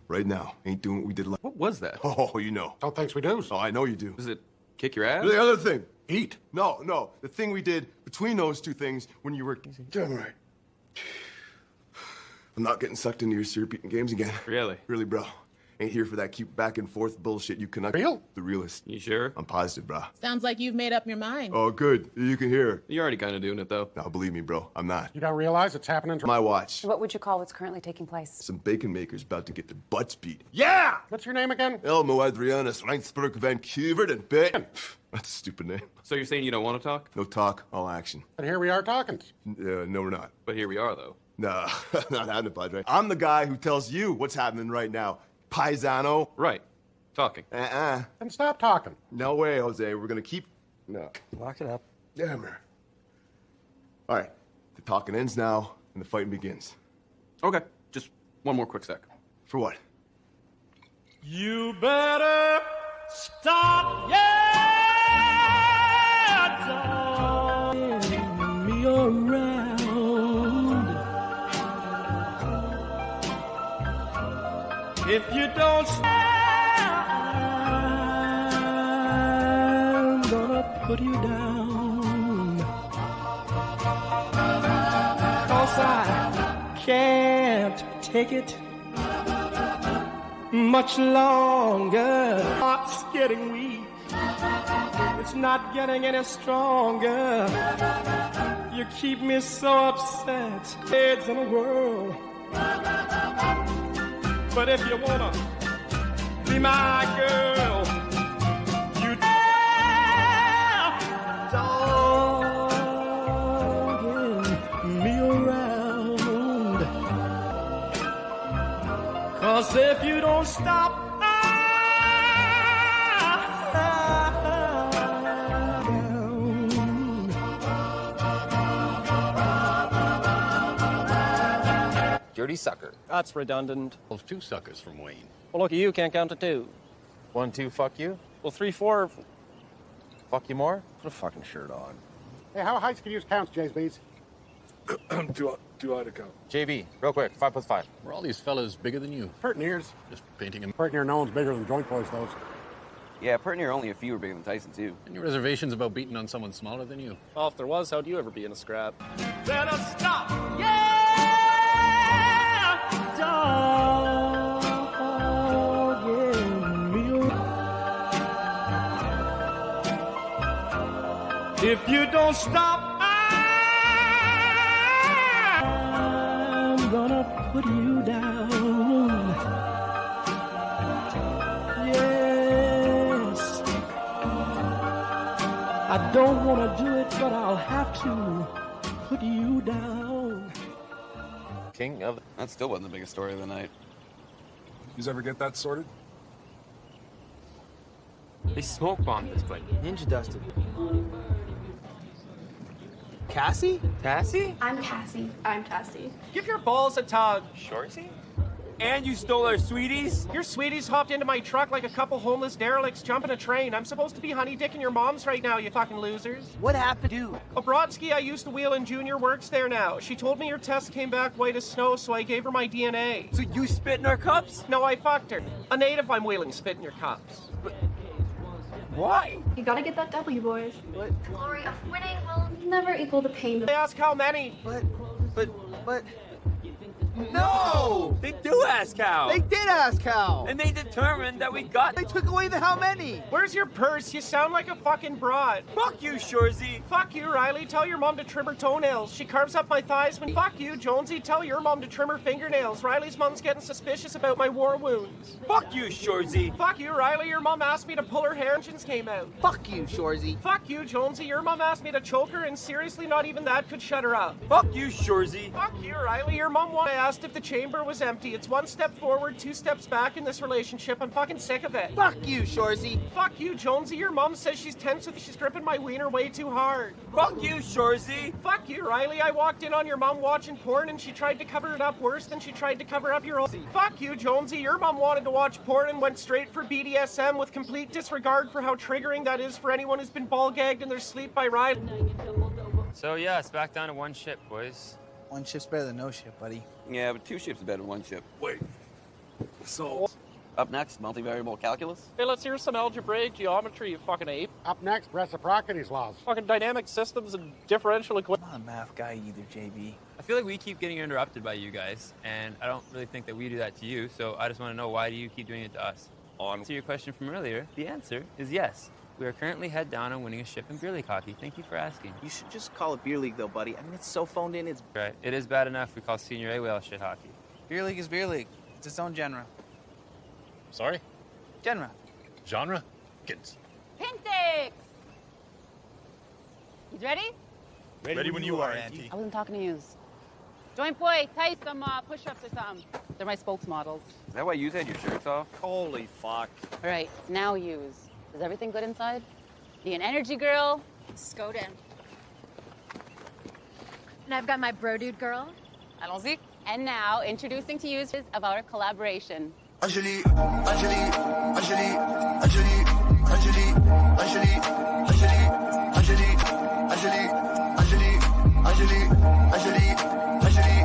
Right now. Ain't doing what we did last... What was that? Oh, you know. Don't think we do. Oh, I know you do. Was it kick your ass? The other thing. Eat. No. The thing we did between those 2 things when you were... Damn right. I'm not getting sucked into your syrup eating games again. Really? Really, bro. Ain't here for that cute back and forth bullshit you connect. Real? The realist. You sure? I'm positive, brah. Sounds like you've made up your mind. Oh, good. You can hear. You're already kind of doing it, though. Now, believe me, bro, I'm not. You don't realize it's happening to My watch. What would you call what's currently taking place? Some bacon makers about to get their butts beat. Yeah! What's your name again? Elmo Adrianus Reinsberg Vancouver and Ben. That's a stupid name. So you're saying you don't want to talk? No talk, all action. But here we are talking. No, we're not. But here we are, though. No, not happening, Padre. I'm the guy who tells you what's happening right now. Paisano. Right. Talking. Then stop talking. No way, Jose. We're gonna keep... No. Lock it up. Damn her. All right. The talking ends now, and the fighting begins. Okay. Just one more quick sec. For what? You better stop, turning me around. If you don't stop, I'm gonna put you down. 'Cause I can't take it much longer. Heart's getting weak. It's not getting any stronger. You keep me so upset. Heads in a whirl. But if you wanna be my girl, you dogging me around. 'Cause if you don't stop, Dirty sucker. That's redundant. Well, 2 suckers from Wayne. Well, look at you, can't count to 2. 1, 2, fuck you. Well, 3, 4. Fuck you more. Put a fucking shirt on. Hey, how high can you use counts, JBs? Too high to count. JB, real quick, 5 plus 5. Were all these fellas bigger than you? Pert ears. Just painting them. Pert near no one's bigger than Joint Boys, those. Yeah, pretty near only a few are bigger than Tyson, too. Any reservations about beating on someone smaller than you? Well, if there was, how'd you ever be in a scrap? Better stop, yeah, dogging me around. If you don't stop, I'm gonna put you down. Yes, I don't wanna do it, but I'll have to put you down. King of... That still wasn't the biggest story of the night. You ever get that sorted? They smoke bombed this place. Ninja dusted. Cassie? Cassie? I'm Cassie. I'm Tassie. Give your balls a tug. Shorty? And you stole our sweeties? Your sweeties hopped into my truck like a couple homeless derelicts jumping a train. I'm supposed to be honey dicking your moms right now, you fucking losers. What happened to you? A Brodsky I used to wheel in junior works there now. She told me your test came back white as snow, so I gave her my DNA. So you spit in our cups? No, I fucked her. A native I'm wheeling spit in your cups. Why? You gotta get that W, boys. What? The glory of winning will never equal the pain of... They ask how many. But... No! They do ask how. They did ask how. And they determined that we got... They took away the how many. Where's your purse? You sound like a fucking broad. Fuck you, Shorzy. Fuck you, Riley. Tell your mom to trim her toenails. She carves up my thighs when... Fuck you, Jonesy. Tell your mom to trim her fingernails. Riley's mom's getting suspicious about my war wounds. Fuck you, Shorzy. Fuck you, Riley. Your mom asked me to pull her hair and engines came out. Fuck you, Shorzy. Fuck you, Jonesy. Your mom asked me to choke her and seriously not even that could shut her up. Fuck you, Shorzy. Fuck you, Riley. Your mom wanted... I asked if the chamber was empty. It's 1 step forward, 2 steps back in this relationship. I'm fucking sick of it. Fuck you, Shorzy. Fuck you, Jonesy. Your mom says she's tense with she's gripping my wiener way too hard. Fuck you, Shorzy. Fuck you, Riley. I walked in on your mom watching porn and she tried to cover it up worse than she tried to cover up your own. Fuck you, Jonesy. Your mom wanted to watch porn and went straight for BDSM with complete disregard for how triggering that is for anyone who's been ball gagged in their sleep by Riley. So yeah, it's back down to 1 ship, boys. 1 ship's better than no ship, buddy. Yeah, but 2 ships is better than 1 ship. Wait. So... Up next, multivariable calculus. Hey, let's hear some algebraic geometry, you fucking ape. Up next, reciprocity's laws. Fucking dynamic systems and differential equations. not a math guy either, JB. I feel like we keep getting interrupted by you guys, and I don't really think that we do that to you, so I just want to know, why do you keep doing it to us? To your question from earlier, the answer is yes. We are currently head down on winning a ship in beer league hockey. Thank you for asking. You should just call it beer league, though, buddy. I mean, it's so phoned in, it's... Right. It is bad enough we call senior A-Whale shit hockey. Beer league is beer league. It's its own genre. Sorry? Genre. Genre? Kids. Pintix! He's ready? Ready when you are, Auntie. I wasn't talking to yous. Joint boy, tie some push-ups or something. They're my spokesmodels. Is that why you had your shirts off? Holy fuck. All right, now yous. Is everything good inside? Be an energy girl? Skoden. And I've got my bro dude girl. Allons-y. And now, introducing to yous of our collaboration. Angeli, Angeli, Angeli, Angeli, Angeli, Angeli, Angeli, Angeli, Angeli, Angeli, Angeli,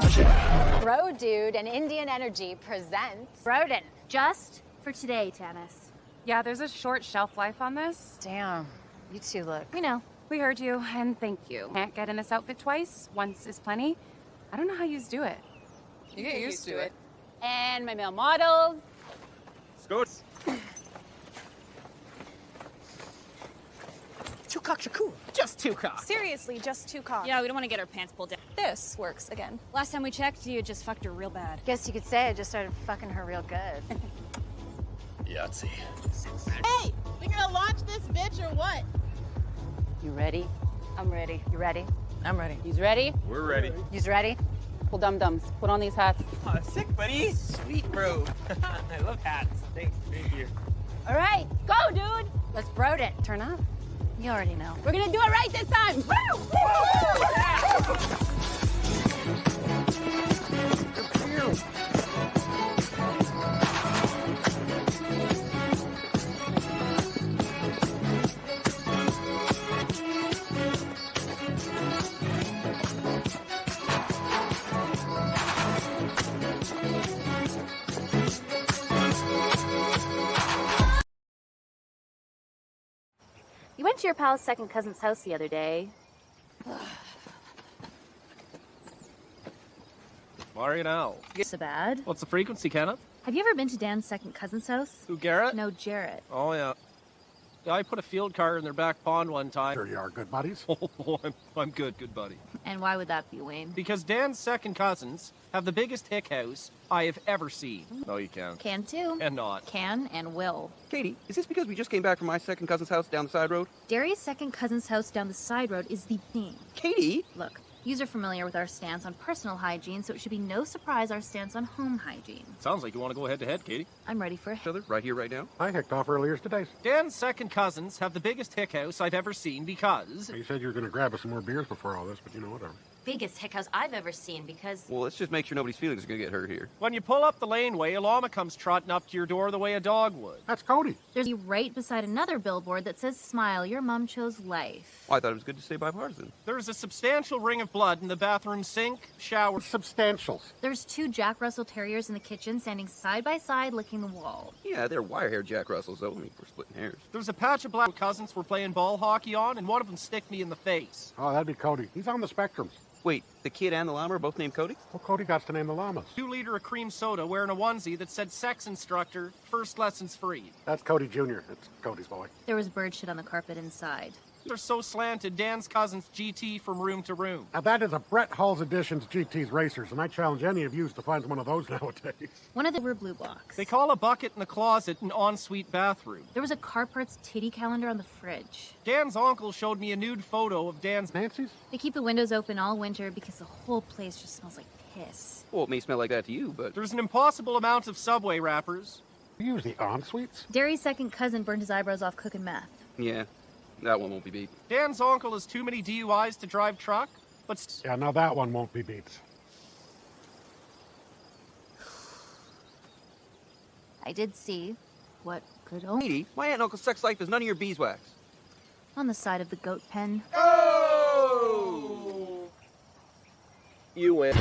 Angeli. Bro dude and Indian Energy presents Broden. Just for today, Tanis. Yeah, there's a short shelf life on this. Damn. You two look. We know. We heard you, and thank you. Can't get in this outfit twice. Once is plenty. I don't know how yous do it. You get used to it. And my male models. Scoots. Two cocks are cool. Just two cocks. Seriously, just 2 cocks. Yeah, we don't want to get our pants pulled down. This works again. Last time we checked, you just fucked her real bad. Guess you could say I just started fucking her real good. Yahtzee. Hey, we gonna launch this bitch or what? You ready? I'm ready. You ready? I'm ready. Yous ready? We're ready. You's ready? Pull dum-dums. Put on these hats. Oh, sick, buddy. Sweet, bro. I love hats. Thank you. All right, go, dude. Let's Broden. Turn up. You already know. We're gonna do it right this time. You went to your pal's second cousin's house the other day. Worry now. So bad. What's the frequency, Kenneth? Have you ever been to Dan's second cousin's house? Who, Garrett? No, Jarrett. Oh, yeah. Yeah, I put a field car in their back pond one time. Sure you are, good buddies. Oh, I'm good buddy. And why would that be, Wayne? Because Dan's second cousins have the biggest hick house I have ever seen. No, you can't. Can too. And not. Can and will. Katie, is this because we just came back from my second cousin's house down the side road? Derry's second cousin's house down the side road is the thing. Katie? Look, yous are familiar with our stance on personal hygiene, so it should be no surprise our stance on home hygiene. Sounds like you want to go head-to-head, Katie. I'm ready for it. Each other, right here, right now? I hicked off earlier today. Dan's second cousins have the biggest hick house I've ever seen because... You said you were going to grab us some more beers before all this, but you know, whatever. Biggest hick house I've ever seen because... Well, let's just make sure nobody's feelings are going to get hurt here. When you pull up the laneway, a llama comes trotting up to your door the way a dog would. That's Cody. There's right beside another billboard that says, "Smile, your mom chose life." Well, I thought it was good to stay bipartisan. There's a substantial ring of blood in the bathroom sink, shower... Substantials. There's 2 Jack Russell Terriers in the kitchen standing side by side licking the wall. Yeah, they're wire-haired Jack Russells, though. I mean, we're splitting hairs. There's a patch of black cousins we're playing ball hockey on, and one of them sticked me in the face. Oh, that'd be Cody. He's on the spectrum. Wait, the kid and the llama are both named Cody? Well, Cody got to name the llamas. 2 liter of cream soda wearing a onesie that said sex instructor, first lessons free. That's Cody Jr. It's Cody's boy. There was bird shit on the carpet inside. They're so slanted, Dan's cousins GT from room to room. Now, that is a Brett Hall's Editions GT's Racers, and I challenge any of you to find one of those nowadays. One of them were blue box. They call a bucket in the closet an ensuite bathroom. There was a car parts titty calendar on the fridge. Dan's uncle showed me a nude photo of Dan's... Nancy's? They keep the windows open all winter because the whole place just smells like piss. Well, it may smell like that to you, but... There's an impossible amount of Subway wrappers. You use the en-suites? Derry's second cousin burned his eyebrows off cooking meth. Yeah, that one won't be beat. Dan's uncle has too many DUIs to drive truck, but... Yeah, now that one won't be beat. I did see what could only... Katie, my aunt and uncle's sex life is none of your beeswax. On the side of the goat pen. Oh! You win.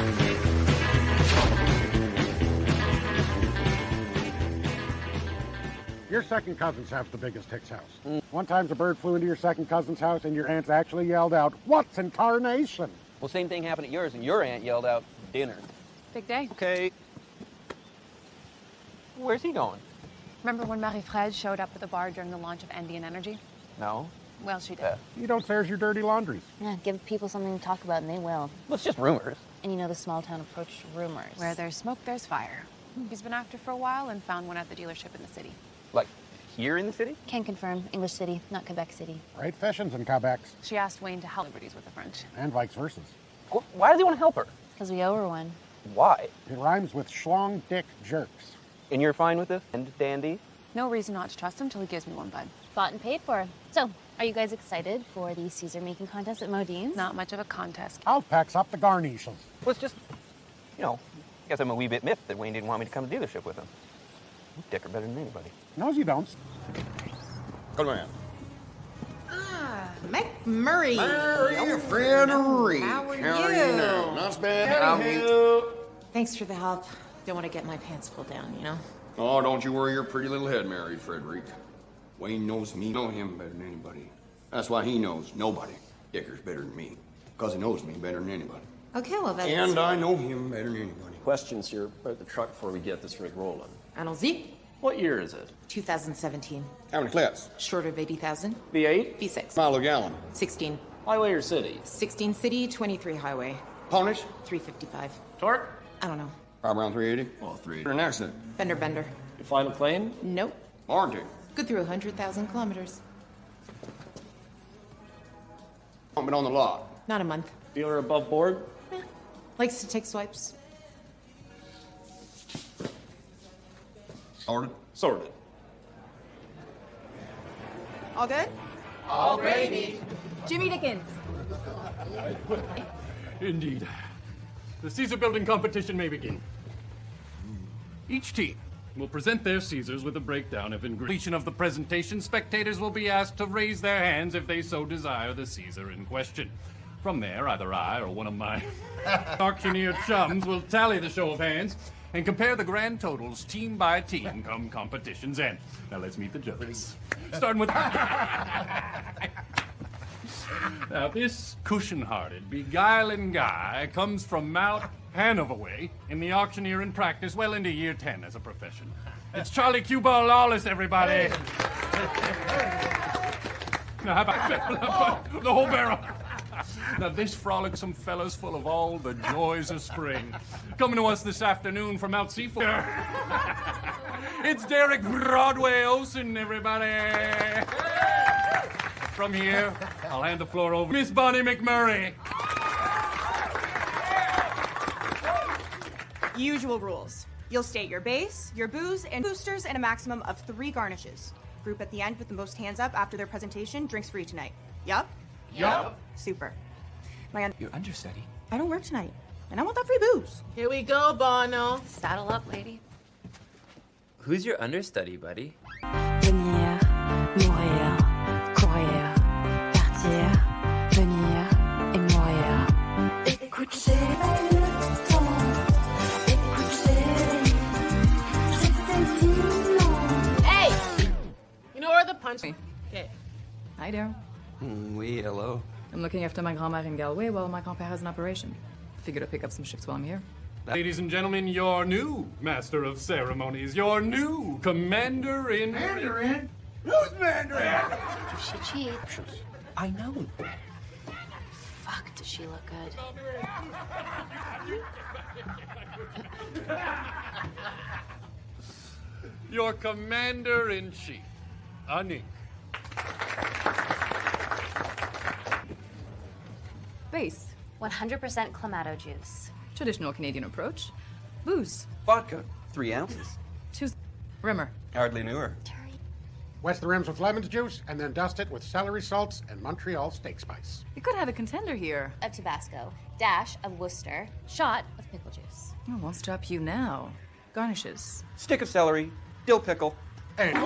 Your second cousins have the biggest Hicks house. One time a bird flew into your second cousin's house and your aunts actually yelled out, "What's in tarnation?" Well, same thing happened at yours, and your aunt yelled out, "Dinner." Big day. Okay. Where's he going? Remember when Marie-Fred showed up at the bar during the launch of Andean Energy? No. Well, she did. You don't say there's your dirty laundries. Yeah, give people something to talk about and they will. Well, it's just rumors. And you know the small town approach to rumors. Where there's smoke, there's fire. He's been after for a while and found one at the dealership in the city. Like, here in the city? Can confirm. English City, not Quebec City. Right fishing's in Quebecs. She asked Wayne to help liberties with the French. And vice versa. Why does he want to help her? Because we owe her one. Why? It rhymes with schlong dick jerks. And you're fine with this? And dandy? No reason not to trust him till he gives me one, bud. Bought and paid for. So, are you guys excited for the Caesar making contest at Modine's? Not much of a contest. Alf packs up the garnishes. Well, it's just, you know, I guess I'm a wee bit miffed that Wayne didn't want me to come to dealership with him. You dick her better than anybody. No, you don't. Good man. McMurray. Murray, friend Reed. How are How are you? you now? Not bad. Thanks for the help. Don't want to get my pants pulled down, you know? Oh, don't you worry your pretty little head, Mary Frederick. Wayne knows me, know him better than anybody. That's why he knows nobody dickers better than me. Because he knows me better than anybody. Okay, well, that's... And I know him better than anybody. Questions here about the truck before we get this rig rolling. Allons-y. What year is it? 2017. How many clips? Short of 80,000. V8? V6. Mile a gallon. 16. Highway or city? 16 city, 23 highway. Punish? 355. Torque? I don't know. Probably around 380. Well, 380. An accident. Bender. You final claim? Nope. Warranty. Good through 100,000 kilometers. Been on the lot. Not a month. Dealer above board? Likes to take swipes. Sorted? Sorted. All good? All gravy. Jimmy Dickens. Indeed. The Caesar building competition may begin. Each team will present their Caesars with a breakdown of ingredients. Completion of the presentation, spectators will be asked to raise their hands if they so desire the Caesar in question. From there, either I or one of my auctioneer chums will tally the show of hands and compare the grand totals team by team come competition's end. Now let's meet the judges. Starting with... Now, this cushion-hearted, beguiling guy comes from Mount Hanover way in the auctioneer in practice well into year 10 as a profession. It's Charlie Q-Ball Lawless, everybody. Now, how about the whole barrel? Now, this frolicsome fella's full of all the joys of spring. Coming to us this afternoon from Mount Seafood. It's Derek Broadway Olsen, everybody. From here, I'll hand the floor over to Miss Bonnie McMurray. Usual rules. You'll state your base, your booze, and boosters, and a maximum of 3 garnishes. Group at the end with the most hands up after their presentation, drinks free tonight. Yup? Yup. Super. Your understudy? I don't work tonight, and I want that free booze. Here we go, Bono. Saddle up, lady. Who's your understudy, buddy? Venir, mourir, courir, partir, venir et mourir. Écoute chérie, le temps. Écoute chérie, je te dis non. Hey! You know where the punch... Okay. Hi there. Oui, hello. I'm looking after my grandma in Galway while my grandpa has an operation. Figured I'd pick up some shifts while I'm here. Ladies and gentlemen, your new master of ceremonies, your new commander-in... Mandarin? Who's Mandarin? Does she cheat? I know. Fuck, does she look good? Your commander-in-chief, Anik. Base. 100% Clamato juice. Traditional Canadian approach. Booze. Vodka, 3 ounces. Choose Rimmer. Hardly knew her. West the rims with lemon juice, and then dust it with celery salts and Montreal steak spice. You could have a contender here. Of Tabasco, dash of Worcester, shot of pickle juice. Oh, won't stop you now. Garnishes. Stick of celery, dill pickle. Hey, I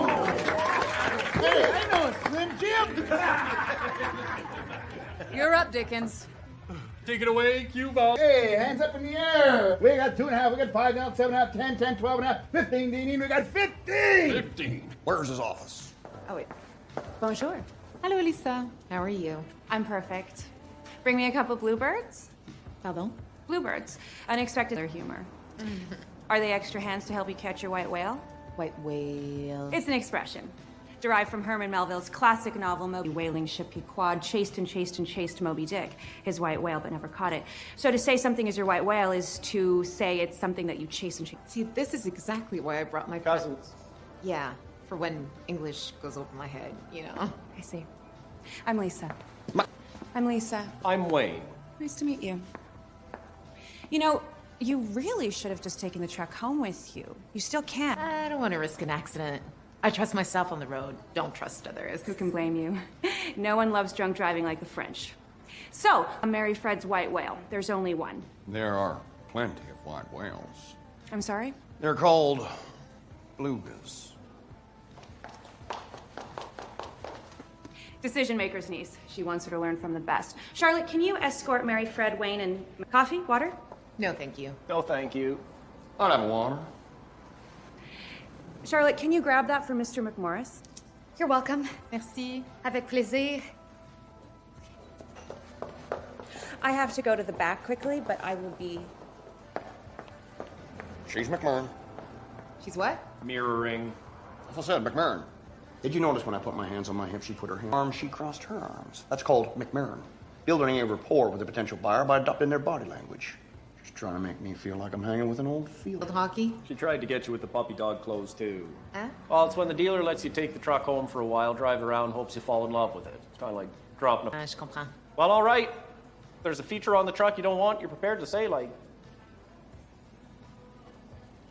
know a Slim Jim. You're up, Dickens. Take it away, cue ball. Hey, hands up in the air. We got 2.5, we got 5 now, 7.5, 10, 10, 12.5, 15, Dean, we got 15. 15. Where's his office? Oh, wait. Bonjour. Hello, Lisa. How are you? I'm perfect. Bring me a couple bluebirds? Pardon? Bluebirds. Unexpected their humor. Are they extra hands to help you catch your white whale? White whale. It's an expression. Derived from Herman Melville's classic novel, Moby whaling ship Pequod chased and chased and chased Moby Dick, his white whale, but never caught it. So to say something is your white whale is to say it's something that you chase and chase. See, this is exactly why I brought my Cousins. Yeah, for when English goes over my head, you know. I see. I'm Lisa. I'm Lisa. I'm Wayne. Nice to meet you. You know, you really should have just taken the truck home with you. You still can. I don't want to risk an accident. I trust myself on the road. Don't trust others. Who can blame you? No one loves drunk driving like the French. So, I'm Mary Fred's white whale. There's only one. There are plenty of white whales. I'm sorry? They're called belugas. Decision maker's niece. She wants her to learn from the best. Charlotte, can you escort Mary Fred, Wayne, and coffee? Water? No, thank you. No, thank you. I'll have a water. Charlotte, can you grab that for Mr. McMorris? You're welcome. Merci. Avec plaisir. I have to go to the back quickly, but I will be... She's McMurrin. She's what? Mirroring. As I said, McMurrin. Did you notice when I put my hands on my hips, she put her arms, she crossed her arms? That's called McMurrin. Building a rapport with a potential buyer by adopting their body language. She's trying to make me feel like I'm hanging with an old field hockey? She tried to get you with the puppy dog clothes, too. Huh? Well, it's when the dealer lets you take the truck home for a while, drive around, hopes you fall in love with it. It's kind of like dropping a... Je comprends. Well, all right. If there's a feature on the truck you don't want, you're prepared to say, like...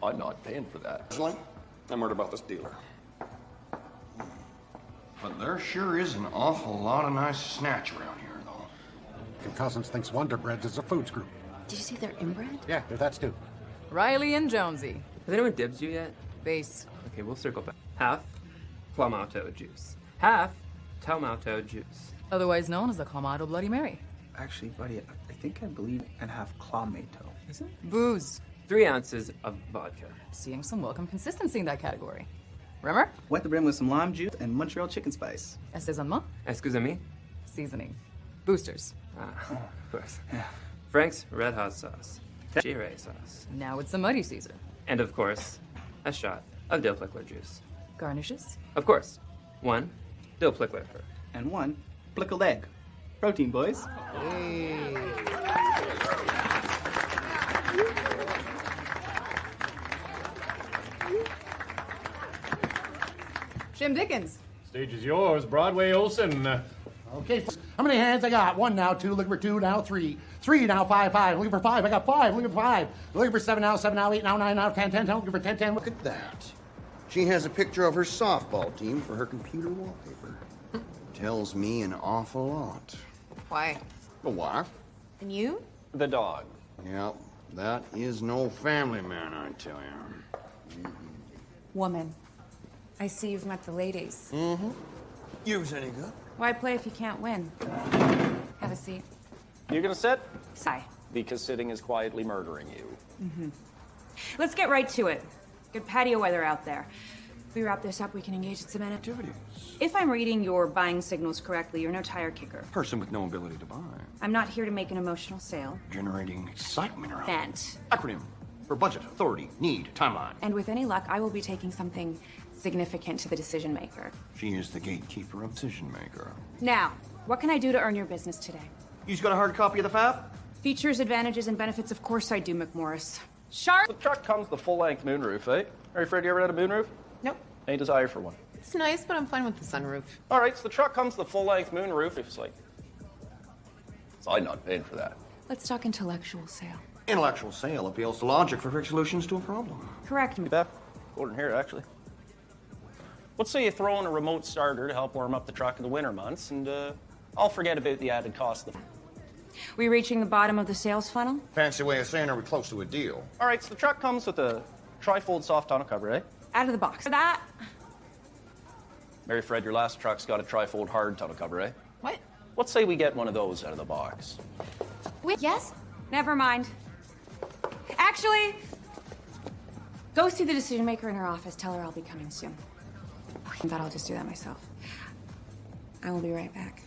I'm not paying for that. Personally, I'm worried about this dealer. But there sure is an awful lot of nice snatch around here, though. And Cousins thinks Wonder Bread is a foods group. Did you see they're inbred? Yeah, that's too. Riley and Jonesy. Has anyone dibs you yet? Base. Okay, we'll circle back. Half Clamato juice. Half Taumato juice. Otherwise known as the Clamato Bloody Mary. Actually, buddy, I believe and have clamato. Is it? Booze. 3 ounces of vodka. Seeing some welcome consistency in that category. Remember? Wet the brim with some lime juice and Montreal chicken spice. Assaisonnement. Excusez-moi? Seasoning. Boosters. Of course. Yeah. Frank's Red Hot Sauce. Gire sauce. Now it's the Muddy Caesar. And of course, a shot of dill pickler juice. Garnishes? Of course. 1 dill pickler. And 1 pickled egg. Protein, boys. Hey. Jim Dickens. Stage is yours, Broadway Olsen. Okay, how many hands I got? 1 now, 2, looking for 2, now 3. 3 now, 5, 5. Looking for 5, I got 5, looking for 5. Looking for 7 now, 7 now, 8 now, 9 now, 10, 10, 10. Looking for 10, 10. Look at that. She has a picture of her softball team for her computer wallpaper. Tells me an awful lot. Why? The wife? And you? The dog. Yep, that is no family man, I tell you. Woman. I see you've met the ladies. Mm-hmm. You's any good? Why play if you can't win? Have a seat. You gonna sit? Sigh. Because sitting is quietly murdering you. Mm-hmm. Let's get right to it. Good patio weather out there. If we wrap this up, we can engage in some activities. If I'm reading your buying signals correctly, you're no tire kicker. Person with no ability to buy. I'm not here to make an emotional sale. Generating excitement around. And? Acronym for budget, authority, need, timeline. And with any luck, I will be taking something significant to the decision maker. She is the gatekeeper of decision maker. Now, what can I do to earn your business today? You've got a hard copy of the FAB? Features, advantages, and benefits, of course I do, McMorris. Sharp! The truck comes with the full-length moonroof, eh? Are you afraid you ever had a moonroof? Nope. Any desire for one? It's nice, but I'm fine with the sunroof. All right, so the truck comes with the full-length moonroof. It's like... So I'm not paying for that. Let's talk intellectual sale. Intellectual sale appeals to logic for fixed solutions to a problem. Correct. Beth, Gordon here, actually. Let's say you throw in a remote starter to help warm up the truck in the winter months, and I'll forget about the added cost of... We reaching the bottom of the sales funnel? Fancy way of saying, are we close to a deal? All right, so the truck comes with a tri-fold soft tonneau cover, eh? Out of the box. For that? Mary Fred, your last truck's got a tri-fold hard tonneau cover, eh? What? Let's say we get one of those out of the box. Wait, yes? Never mind. Actually, go see the decision maker in her office. Tell her I'll be coming soon. I thought I'll just do that myself. I will be right back.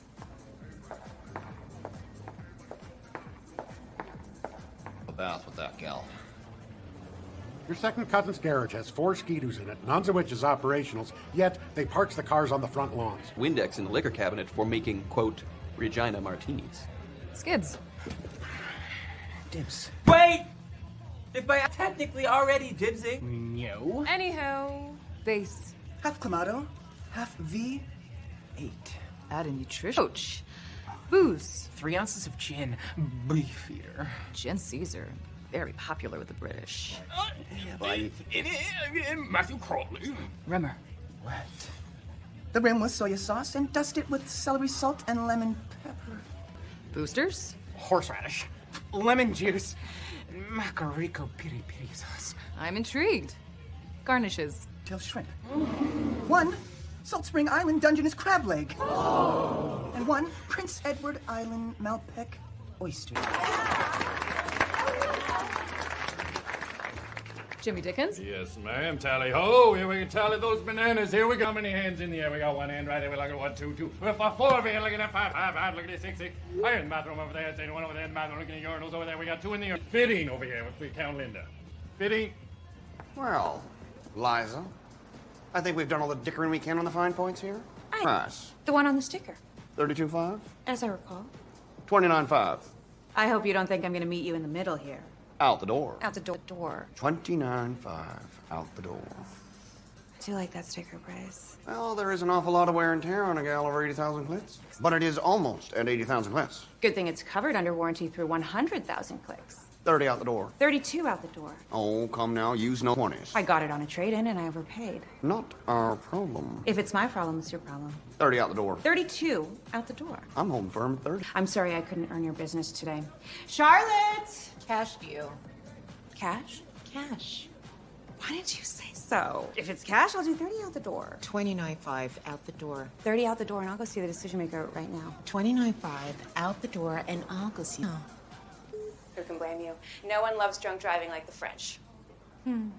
A bath with that gal. Your second cousin's garage has 4 skidoos in it, none of which is operationals, yet they parks the cars on the front lawns. Windex in the liquor cabinet for making, quote, Regina martinis. Skids. Dibs. Wait! If I technically already dibsing. No. Anywho, base. Half Clamato, half V8. Add a nutrition coach. Booze. 3 ounces of gin. Beefier. Gin Caesar. Very popular with the British. Yeah, buddy. Matthew Crawley. Rimmer. What? The rim was soya sauce and dust it with celery salt and lemon pepper. Boosters. Horseradish. Lemon juice. Macarico piri piri sauce. I'm intrigued. Garnishes. Tail shrimp. 1 Salt Spring Island Dungeness crab leg. And 1 Prince Edward Island Malpec oyster. Jimmy Dickens? Yes, ma'am. Tally ho. Here we can tally those bananas. Here we go. How many hands in the air? We got 1 hand right here. We look at 1, 2, 2. We're 4 over here. Look at that 5, 5, 5. Look at this 6, 6. I in the bathroom over there. Say 1 over there in the bathroom. Looking at urinals over there. We got 2 in the urinal. Fitting over here if we count Linda. Fitting. Well, Liza, I think we've done all the dickering we can on the fine points here. Price. The one on the sticker. 32.5. As I recall. 29.5. I hope you don't think I'm gonna meet you in the middle here. Out the door. Out the door. 29.5 out the door. I do like that sticker price. Well, there is an awful lot of wear and tear on a gal over 80,000 clicks, but it is almost at 80,000 clicks. Good thing it's covered under warranty through 100,000 clicks. 30 out the door. 32 out the door. Oh, come now, use no 20s. I got it on a trade-in and I overpaid. Not our problem. If it's my problem, it's your problem. 30 out the door. 32 out the door. I'm holding firm at 30. I'm sorry I couldn't earn your business today. Charlotte! Cash deal. Cash? Cash. Why didn't you say so? If it's cash, I'll do 30 out the door. 29.5 out the door. 30 out the door, and I'll go see the decision maker right now. 29.5 out the door, and I'll go see. Oh. Who can blame you? No one loves drunk driving like the French. You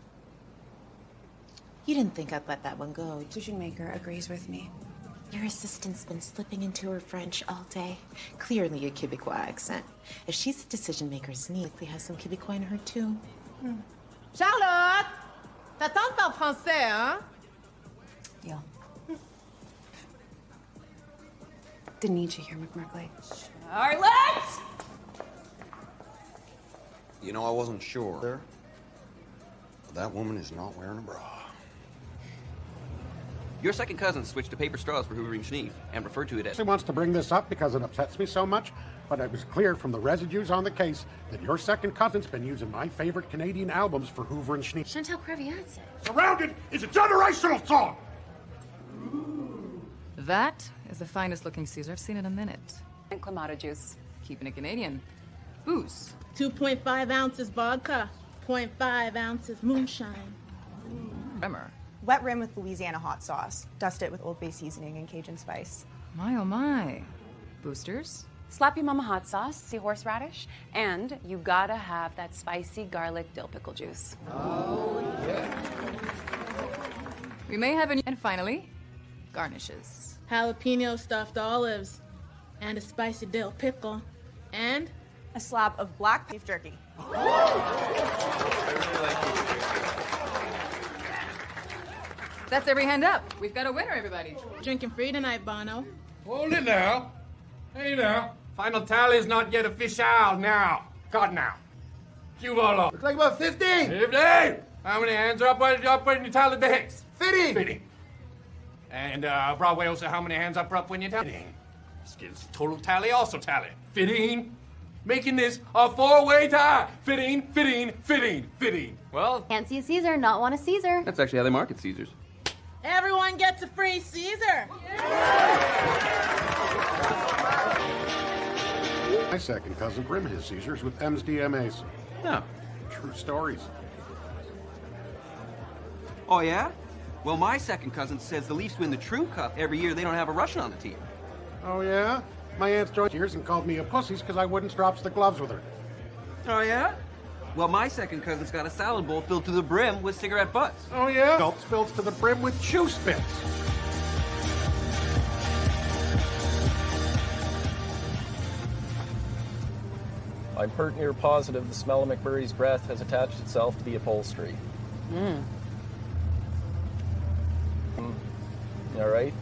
didn't think I'd let that one go. Decision maker agrees with me. Your assistant's been slipping into her French all day. Clearly a Quebecois accent. If she's a decision maker's niece, they have some Quebecois in her too. Charlotte! T'attends par français, hein? Deal. Didn't need you here, McMurkley. Charlotte! You know, I wasn't sure there. But that woman is not wearing a bra. Your second cousin switched to paper straws for hoovering schneef and referred to it as... She wants to bring this up because it upsets me so much, but it was clear from the residues on the case that your second cousin's been using my favorite Canadian albums for Hoover and Schneef. Chantal Creviat. Surrounded is a generational song! That is the finest looking Caesar I've seen in a minute. And Clamato juice. Keeping it Canadian. Booze. 2.5 ounces vodka, 0.5 ounces moonshine. Rimmer. Wet rim with Louisiana hot sauce. Dust it with Old Bay seasoning and Cajun spice. My oh my. Boosters? Slappy Mama hot sauce, sea horseradish, and you gotta have that spicy garlic dill pickle juice. Oh, yeah. We may have and finally, garnishes. Jalapeno stuffed olives, and a spicy dill pickle, and a slab of black beef jerky. That's every hand up. We've got a winner, everybody. Drinking free tonight, Bono. Hold it now. Hey now. Final tally is not yet official now. God now. Cue all up. Looks like about 15. 50. How many hands are up when you tally the Hicks? 50. And Broadway also, how many hands up when you tally? 15. Skids total tally also tally. 15. Making this a 4-way tie. 15. Well, Can't see a Caesar, not want a Caesar. That's actually how they market Caesars. Everyone gets a free Caesar. My second cousin brimmed his Caesars with M's DMAs. No. True stories. Oh, yeah? Well, my second cousin says the Leafs win the True Cup every year they don't have a Russian on the team. Oh, yeah? My aunt's joined years and called me a pussy because I wouldn't strops the gloves with her. Oh, yeah? Well, my second cousin's got a salad bowl filled to the brim with cigarette butts. Oh, yeah? Gulps filled to the brim with chew spits. I'm pert near positive the smell of McMurray's breath has attached itself to the upholstery. Mm. You all right?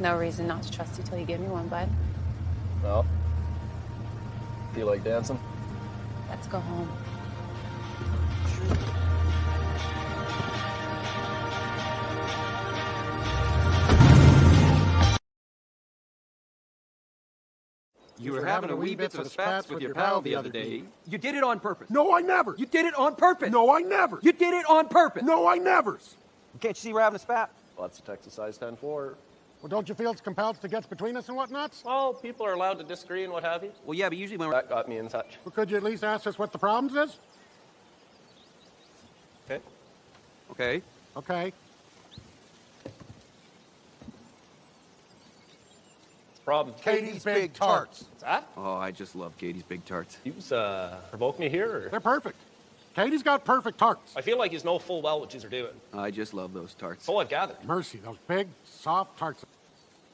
No reason not to trust you till you give me one, bud. Well, feel like dancing? Let's go home. You were having a wee bits of spats with your pal the other day. You did it on purpose. No, I never. You did it on purpose. No, I never. You did it on purpose. No, I never. Can't you see we're having a spat? Well, that's a Texas size 10-4. Well, don't you feel it's compelled to get between us and whatnots? Well, people are allowed to disagree and what have you. Well, yeah, but usually when That got me in touch. Well, could you at least ask us what the problems is? Okay. Okay. Okay. Problem. Katie's Big Tarts. What's that? Oh, I just love Katie's Big Tarts. You provoke me here, or? They're perfect. Katie's got perfect tarts. I feel like you know full well what you're doing. I just love those tarts. So I've gathered. Mercy, those big, soft tarts.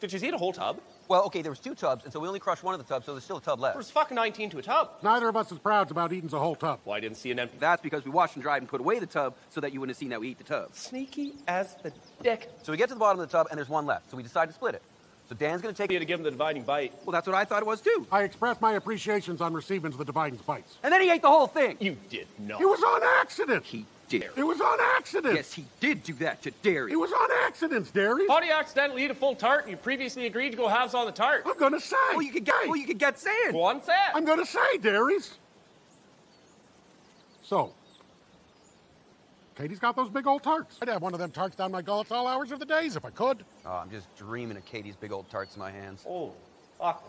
Did you eat a whole tub? Well, okay, there was 2 tubs, and so we only crushed one of the tubs, so there's still a tub left. There's fucking 19 to a tub. Neither of us is proud about eating the whole tub. Well, I didn't see an empty. That's because we washed and dried and put away the tub so that you wouldn't have seen that we eat the tub. Sneaky as the dick. So we get to the bottom of the tub, and there's one left, so we decide to split it. So Dan's going to take You to give him the dividing bite. Well, that's what I thought it was, too. I expressed my appreciations on receiving the dividing bites. And then he ate the whole thing. You did not. It was on accident. He did. It was on accident. Yes, he did do that to Derry. It was on accident, Derry. How do you accidentally eat a full tart and you previously agreed to go halves on the tart? I'm gonna say. Well, you could get saying. Go on, say it. I'm gonna say, Dairies. So, Katie's got those big old tarts. I'd have one of them tarts down my gullets all hours of the days if I could. Oh, I'm just dreaming of Katie's big old tarts in my hands. Oh, fuck.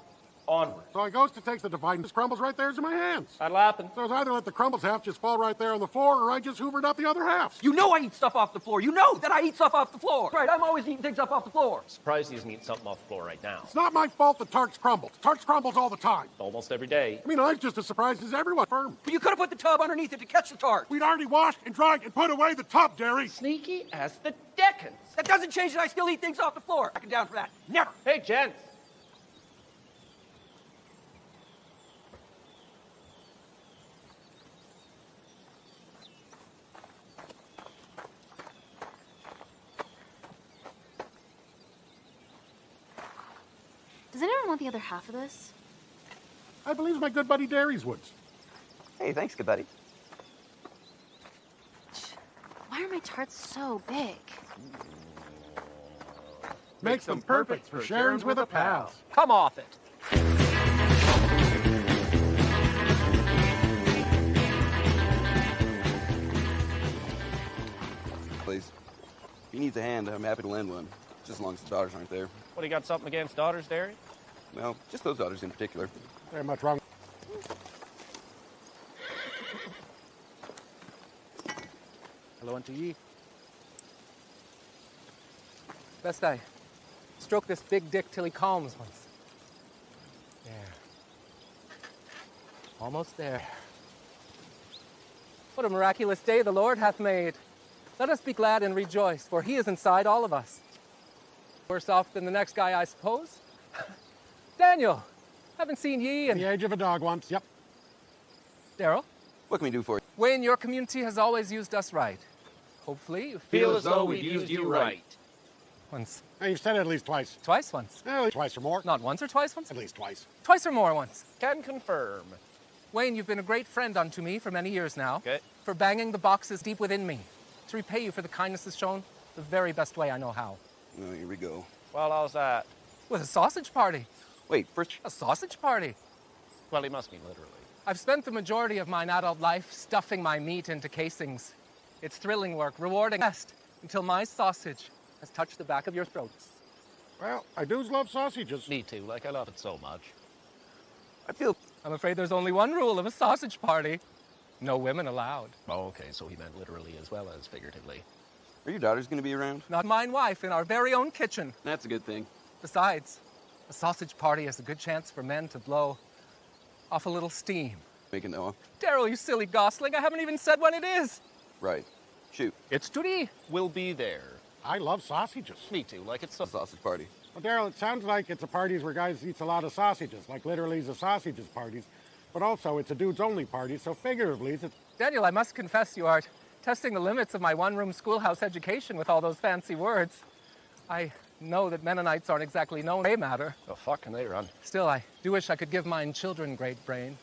Onward. So I goes to take the dividing, just crumbles right there's in my hands. That'll happen. So it's either let the crumbles half just fall right there on the floor, or I just hoovered up the other half. You know I eat stuff off the floor. You know that I eat stuff off the floor. Right, I'm always eating things up off the floor. Surprised he isn't eating something off the floor right now. It's not my fault the tarts crumbled. Tarts crumbles all the time. Almost every day. I mean, I'm just as surprised as everyone. Firm. But you could have put the tub underneath it to catch the tart. We'd already washed and dried and put away the tub, Derry. Sneaky as the Dickens. That doesn't change that I still eat things off the floor. I can down for that. Never. Hey, gents. Does anyone want the other half of this? I believe my good buddy Derry's would. Hey, thanks, good buddy. Why are my tarts so big? Makes them perfect for sharing with a pal. Come off it. Please. If he needs a hand, I'm happy to lend one. Just as long as the daughters aren't there. What, you got something against daughters, Derry? Well, just those daughters in particular. Very much wrong. Hello unto ye. Best I stroke this big dick till he calms once. There. Almost there. What a miraculous day the Lord hath made. Let us be glad and rejoice, for he is inside all of us. Worse off than the next guy, I suppose. Daniel, haven't seen ye in... The age of a dog once, yep. Daryl? What can we do for you? Wayne, your community has always used us right. Hopefully you Feel as though we've used you right. Once. Hey, you've said it at least twice. Twice once. Twice or more. Not once or twice once? At least twice. Twice or more once. Can confirm. Wayne, you've been a great friend unto me for many years now. Okay. For banging the boxes deep within me. To repay you for the kindnesses shown the very best way I know how. Oh, here we go. Well, how's that? With a sausage party. Wait, first... A sausage party. Well, he must mean literally. I've spent the majority of my adult life stuffing my meat into casings. It's thrilling work, rewarding best, until my sausage has touched the back of your throats. Well, I do love sausages. Me too, like I love it so much. I'm afraid there's only one rule of a sausage party. No women allowed. Oh, okay, so he meant literally as well as figuratively. Are your daughters going to be around? Not mine wife in our very own kitchen. That's a good thing. Besides, A sausage party is a good chance for men to blow off a little steam. Make it Noah. Daryl, you silly gosling, I haven't even said when it is. Right. Shoot. It's today. We'll be there. I love sausages. Me too, like it's A sausage party. Well, Daryl, it sounds like it's a parties where guys eats a lot of sausages, like literally it's a sausages parties, but also it's a dudes-only party, so figuratively it's... Daniel, I must confess you are testing the limits of my one-room schoolhouse education with all those fancy words. I know that Mennonites aren't exactly known they matter. The fuck can they run? Still, I do wish I could give mine children great brain.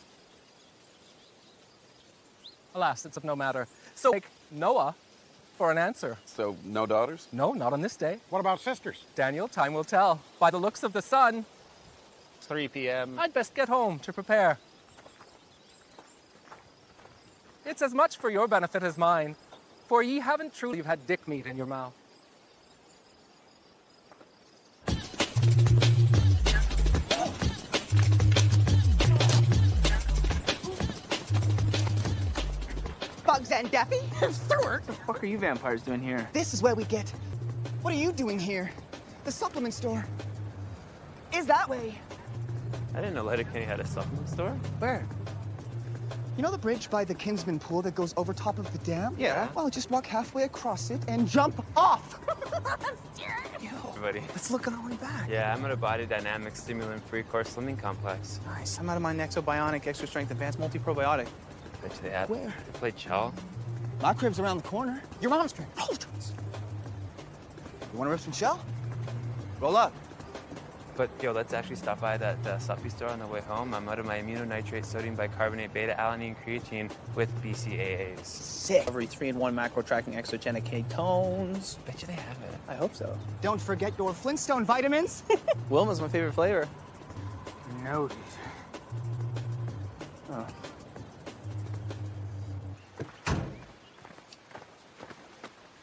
Alas, it's of no matter. So take Noah for an answer. So, no daughters? No, not on this day. What about sisters? Daniel, time will tell. By the looks of the sun, It's 3 p.m. I'd best get home to prepare. It's as much for your benefit as mine, for ye haven't truly had dick meat in your mouth. Bugs and Daffy, Stewart. What the fuck are you vampires doing here? This is where we get. What are you doing here? The supplement store is that way. I didn't know Letterkenny had a supplement store. Where? You know the bridge by the Kinsman Pool that goes over top of the dam? Yeah. Well, just walk halfway across it and jump off. Everybody. Let's look on our way back. Yeah, I'm at a body dynamic stimulant-free core slimming complex. Nice. I'm out of my Nexobionic Extra Strength Advanced Multi-Probiotic. Bet you they had. Where? They played Chow. My crib's around the corner. Your mom's crib. You want to rip some shell? Roll up. But, yo, let's actually stop by that suppy store on the way home. I'm out of my immunonitrate sodium bicarbonate beta-alanine creatine with BCAAs. Sick. Every 3-in-1 macro tracking exogenic ketones. Bet you they have it. I hope so. Don't forget your Flintstone vitamins. Wilma's my favorite flavor. No. Oh.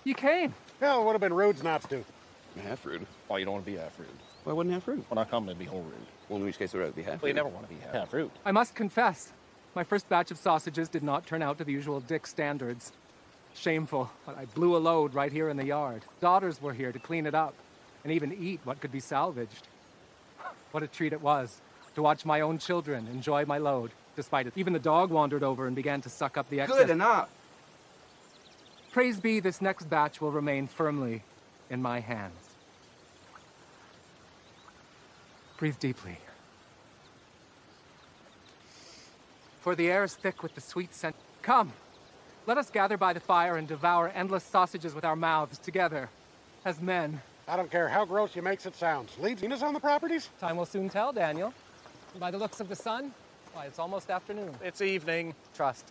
You came. Hell, it would have been rude not to. Half rude. Why you don't want to be half rude? Why wouldn't half rude? Well, not coming to be whole rude. Well, in which case it would have to be half Well, you rude. never want to be half rude. I must confess, my first batch of sausages did not turn out to the usual Dick standards. Shameful, but I blew a load right here in the yard. Daughters were here to clean it up and even eat what could be salvaged. What a treat it was to watch my own children enjoy my load, despite it. Even the dog wandered over and began to suck up the excess. Good enough. Praise be, this next batch will remain firmly in my hands. Breathe deeply. For the air is thick with the sweet scent. Come, let us gather by the fire and devour endless sausages with our mouths together, as men. I don't care how gross you makes it sound. Leave Venus on the properties? Time will soon tell, Daniel. By the looks of the sun, why, it's almost afternoon. It's evening. Trust,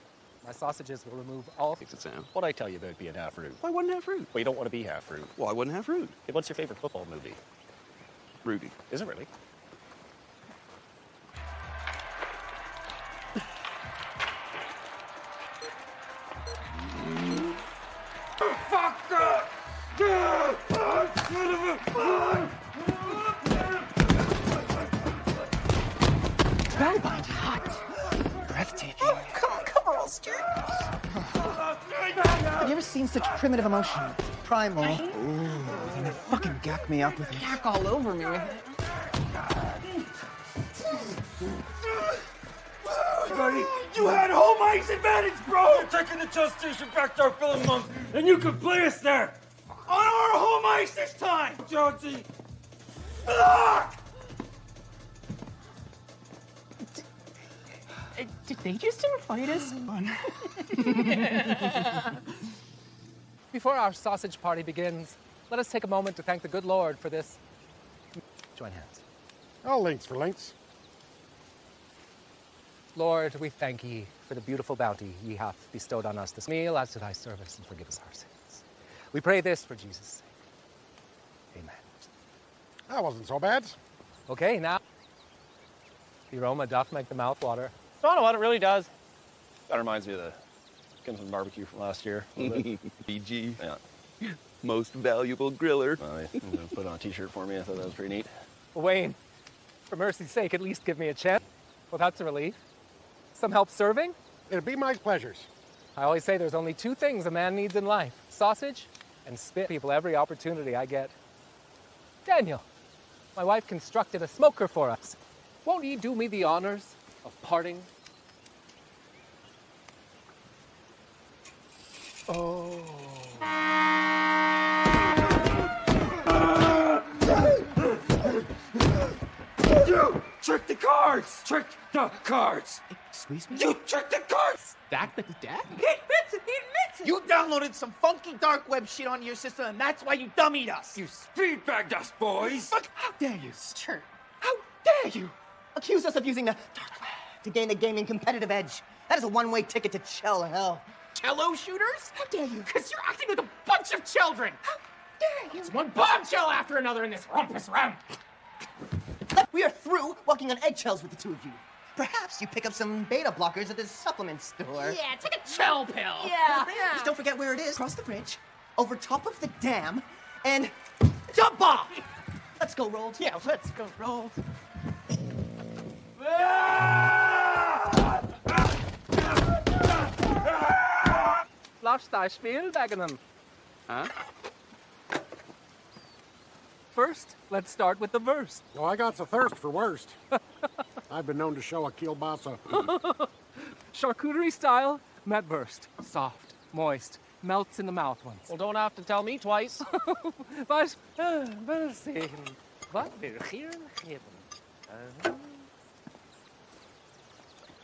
my sausages will remove all... Makes it sound. What'd I tell you about being half rude? Why wouldn't half rude? Well, you don't want to be half rude. Why wouldn't half rude? Hey, what's your favorite football movie? Rudy. Is it really? Spellbind hot. Breathtaking. Oh, come on, cover all steers. Have you ever seen such primitive emotion? Primal. Ooh, they fucking gack me up with it. Gack all over me with it. Buddy, you had home ice advantage, bro! We're taking the Chess Station back to our filling month, and you can play us there! On our home ice this time, Jonesy! Ah! Did they just invite us? Before our sausage party begins, let us take a moment to thank the good Lord for this. Join hands. All links for links. Lord, we thank ye for the beautiful bounty ye hath bestowed on us this meal as to thy service, and forgive us our sins. We pray this for Jesus' sake. Amen. That wasn't so bad. Okay, now. The aroma doth make the mouth water. I don't know what it really does. That reminds me of the Kinsman barbecue from last year. BG. Yeah. Most valuable griller. I'm gonna put on a t-shirt for me. I thought that was pretty neat. Wayne, for mercy's sake, at least give me a chance. Well, that's a relief. Some help serving? It'd be my pleasures. I always say there's only two things a man needs in life: sausage and spit. People every opportunity I get. Daniel, My wife constructed a smoker for us. Won't ye do me the honors of parting? Oh. You tricked the cards! Tricked the cards! Excuse me? You tricked the cards! Stack the deck? He admits it! He admits it! You downloaded some funky dark web shit onto your system, and that's why you dummied us! You speed-bagged us, boys! Look, how dare you? Sure. How dare you? Accuse us of using the dark web to gain a gaming competitive edge. That is a one-way ticket to Chell hell. Cello shooters? How dare you? Because you're acting like a bunch of children! How dare you? It's one bombshell after another in this rumpus round! We are through walking on eggshells with the two of you. Perhaps you pick up some beta blockers at this supplement store. Yeah, take a chill pill! Yeah. Just don't forget where it is. Cross the bridge, over top of the dam, and jump off! Let's go, Rold. Yeah, let's go, Rold. Lass dein Spiel wegnehmen. Huh? First, let's start with the verse. Well, I got the thirst for worst. I've been known to show a kielbasa. Charcuterie style, metwurst. Soft, moist, melts in the mouth once. Well, don't have to tell me twice. But, we'll see what wir hier geben.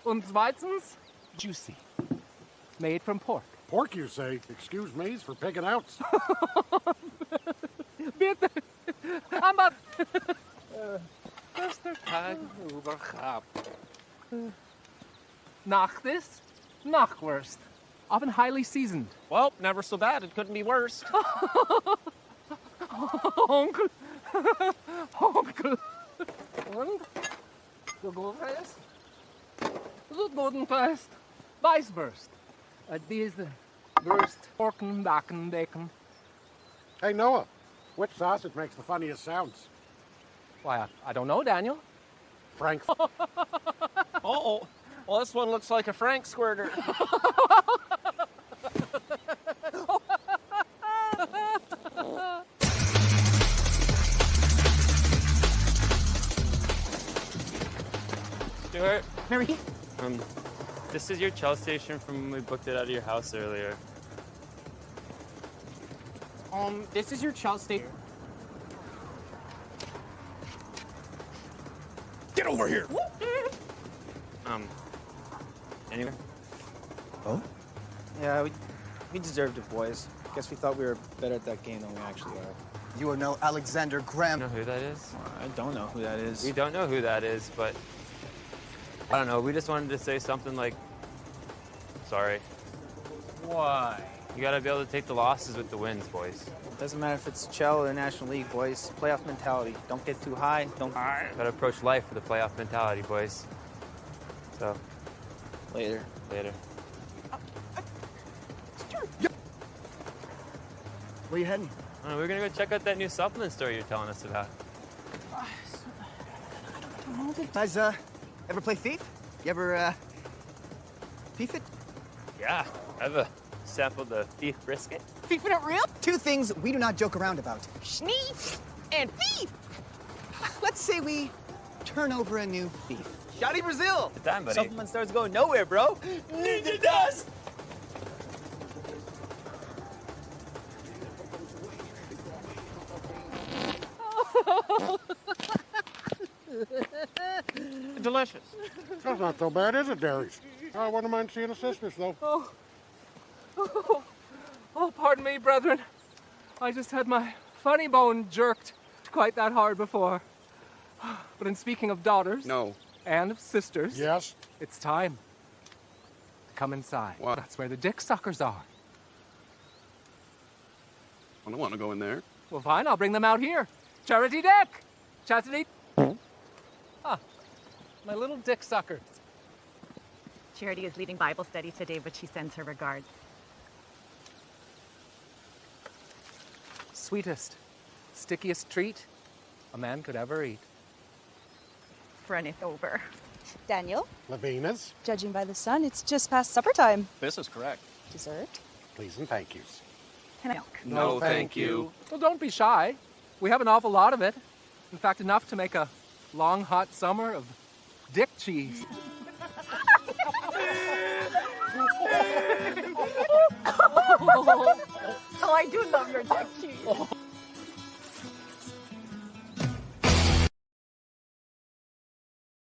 Und zweitens, juicy. Made from pork. Pork, you say? Excuse me for picking outs. Bitte. Aber... Bester Tag überhaupt. Nach this, Nachwurst. Often highly seasoned. Well, never so bad. It couldn't be worse. Onkel. Onkel. Und? Gegoldfest? Bodenfest. Weißwurst. Diese Wurst, Porken, Backen, Bacon. Hey, Noah, which sausage makes the funniest sounds? Why, I don't know, Daniel. Frank. Uh-oh. Well, this one looks like a Frank squirter. Stuart. Mary? This is your chow station from when we booked it out of your house earlier. This is your chow station. Get over here! Anyway? Oh? Yeah, we deserved it, boys. Guess we thought we were better at that game than we actually are. You are no Alexander Graham. You know who that is? I don't know who that is. We don't know who that is, but I don't know. We just wanted to say something like, sorry. Why? You gotta be able to take the losses with the wins, boys. Doesn't matter if it's Chell or National League, boys. Playoff mentality. Don't get too high. Don't. Gotta approach life with a playoff mentality, boys. So, Later. later. Where you heading? We're gonna go check out that new supplement store you're telling us about. Guys, ever play Thief? You ever, thief it? Yeah, I've sampled the beef brisket. Thiefing it real? Two things we do not joke around about. Schneef and thief! Let's say we turn over a new thief. Shotty Brazil! Good time, buddy. Supplement stores going nowhere, bro. Ninja dust! Delicious. That's not so bad, is it, Darius? I wouldn't mind seeing a sisters, though. Oh, pardon me, brethren. I just had my funny bone jerked quite that hard before. But in speaking of daughters... No. And of sisters... Yes? It's time to come inside. What? That's where the dick suckers are. I don't want to go in there. Well, fine, I'll bring them out here. Charity Dick! Chastity... Ah, my little dick suckers. Charity is leading Bible study today, but she sends her regards. Sweetest, stickiest treat a man could ever eat. Runneth over. Daniel, Lavina's. judging by the sun, it's just past supper time. This is correct. Dessert? Please and thank yous. Can I milk? No, thank you. Well, don't be shy. We have an awful lot of it. In fact, enough to make a long, hot summer of dick cheese. Oh, I do love your dick cheese.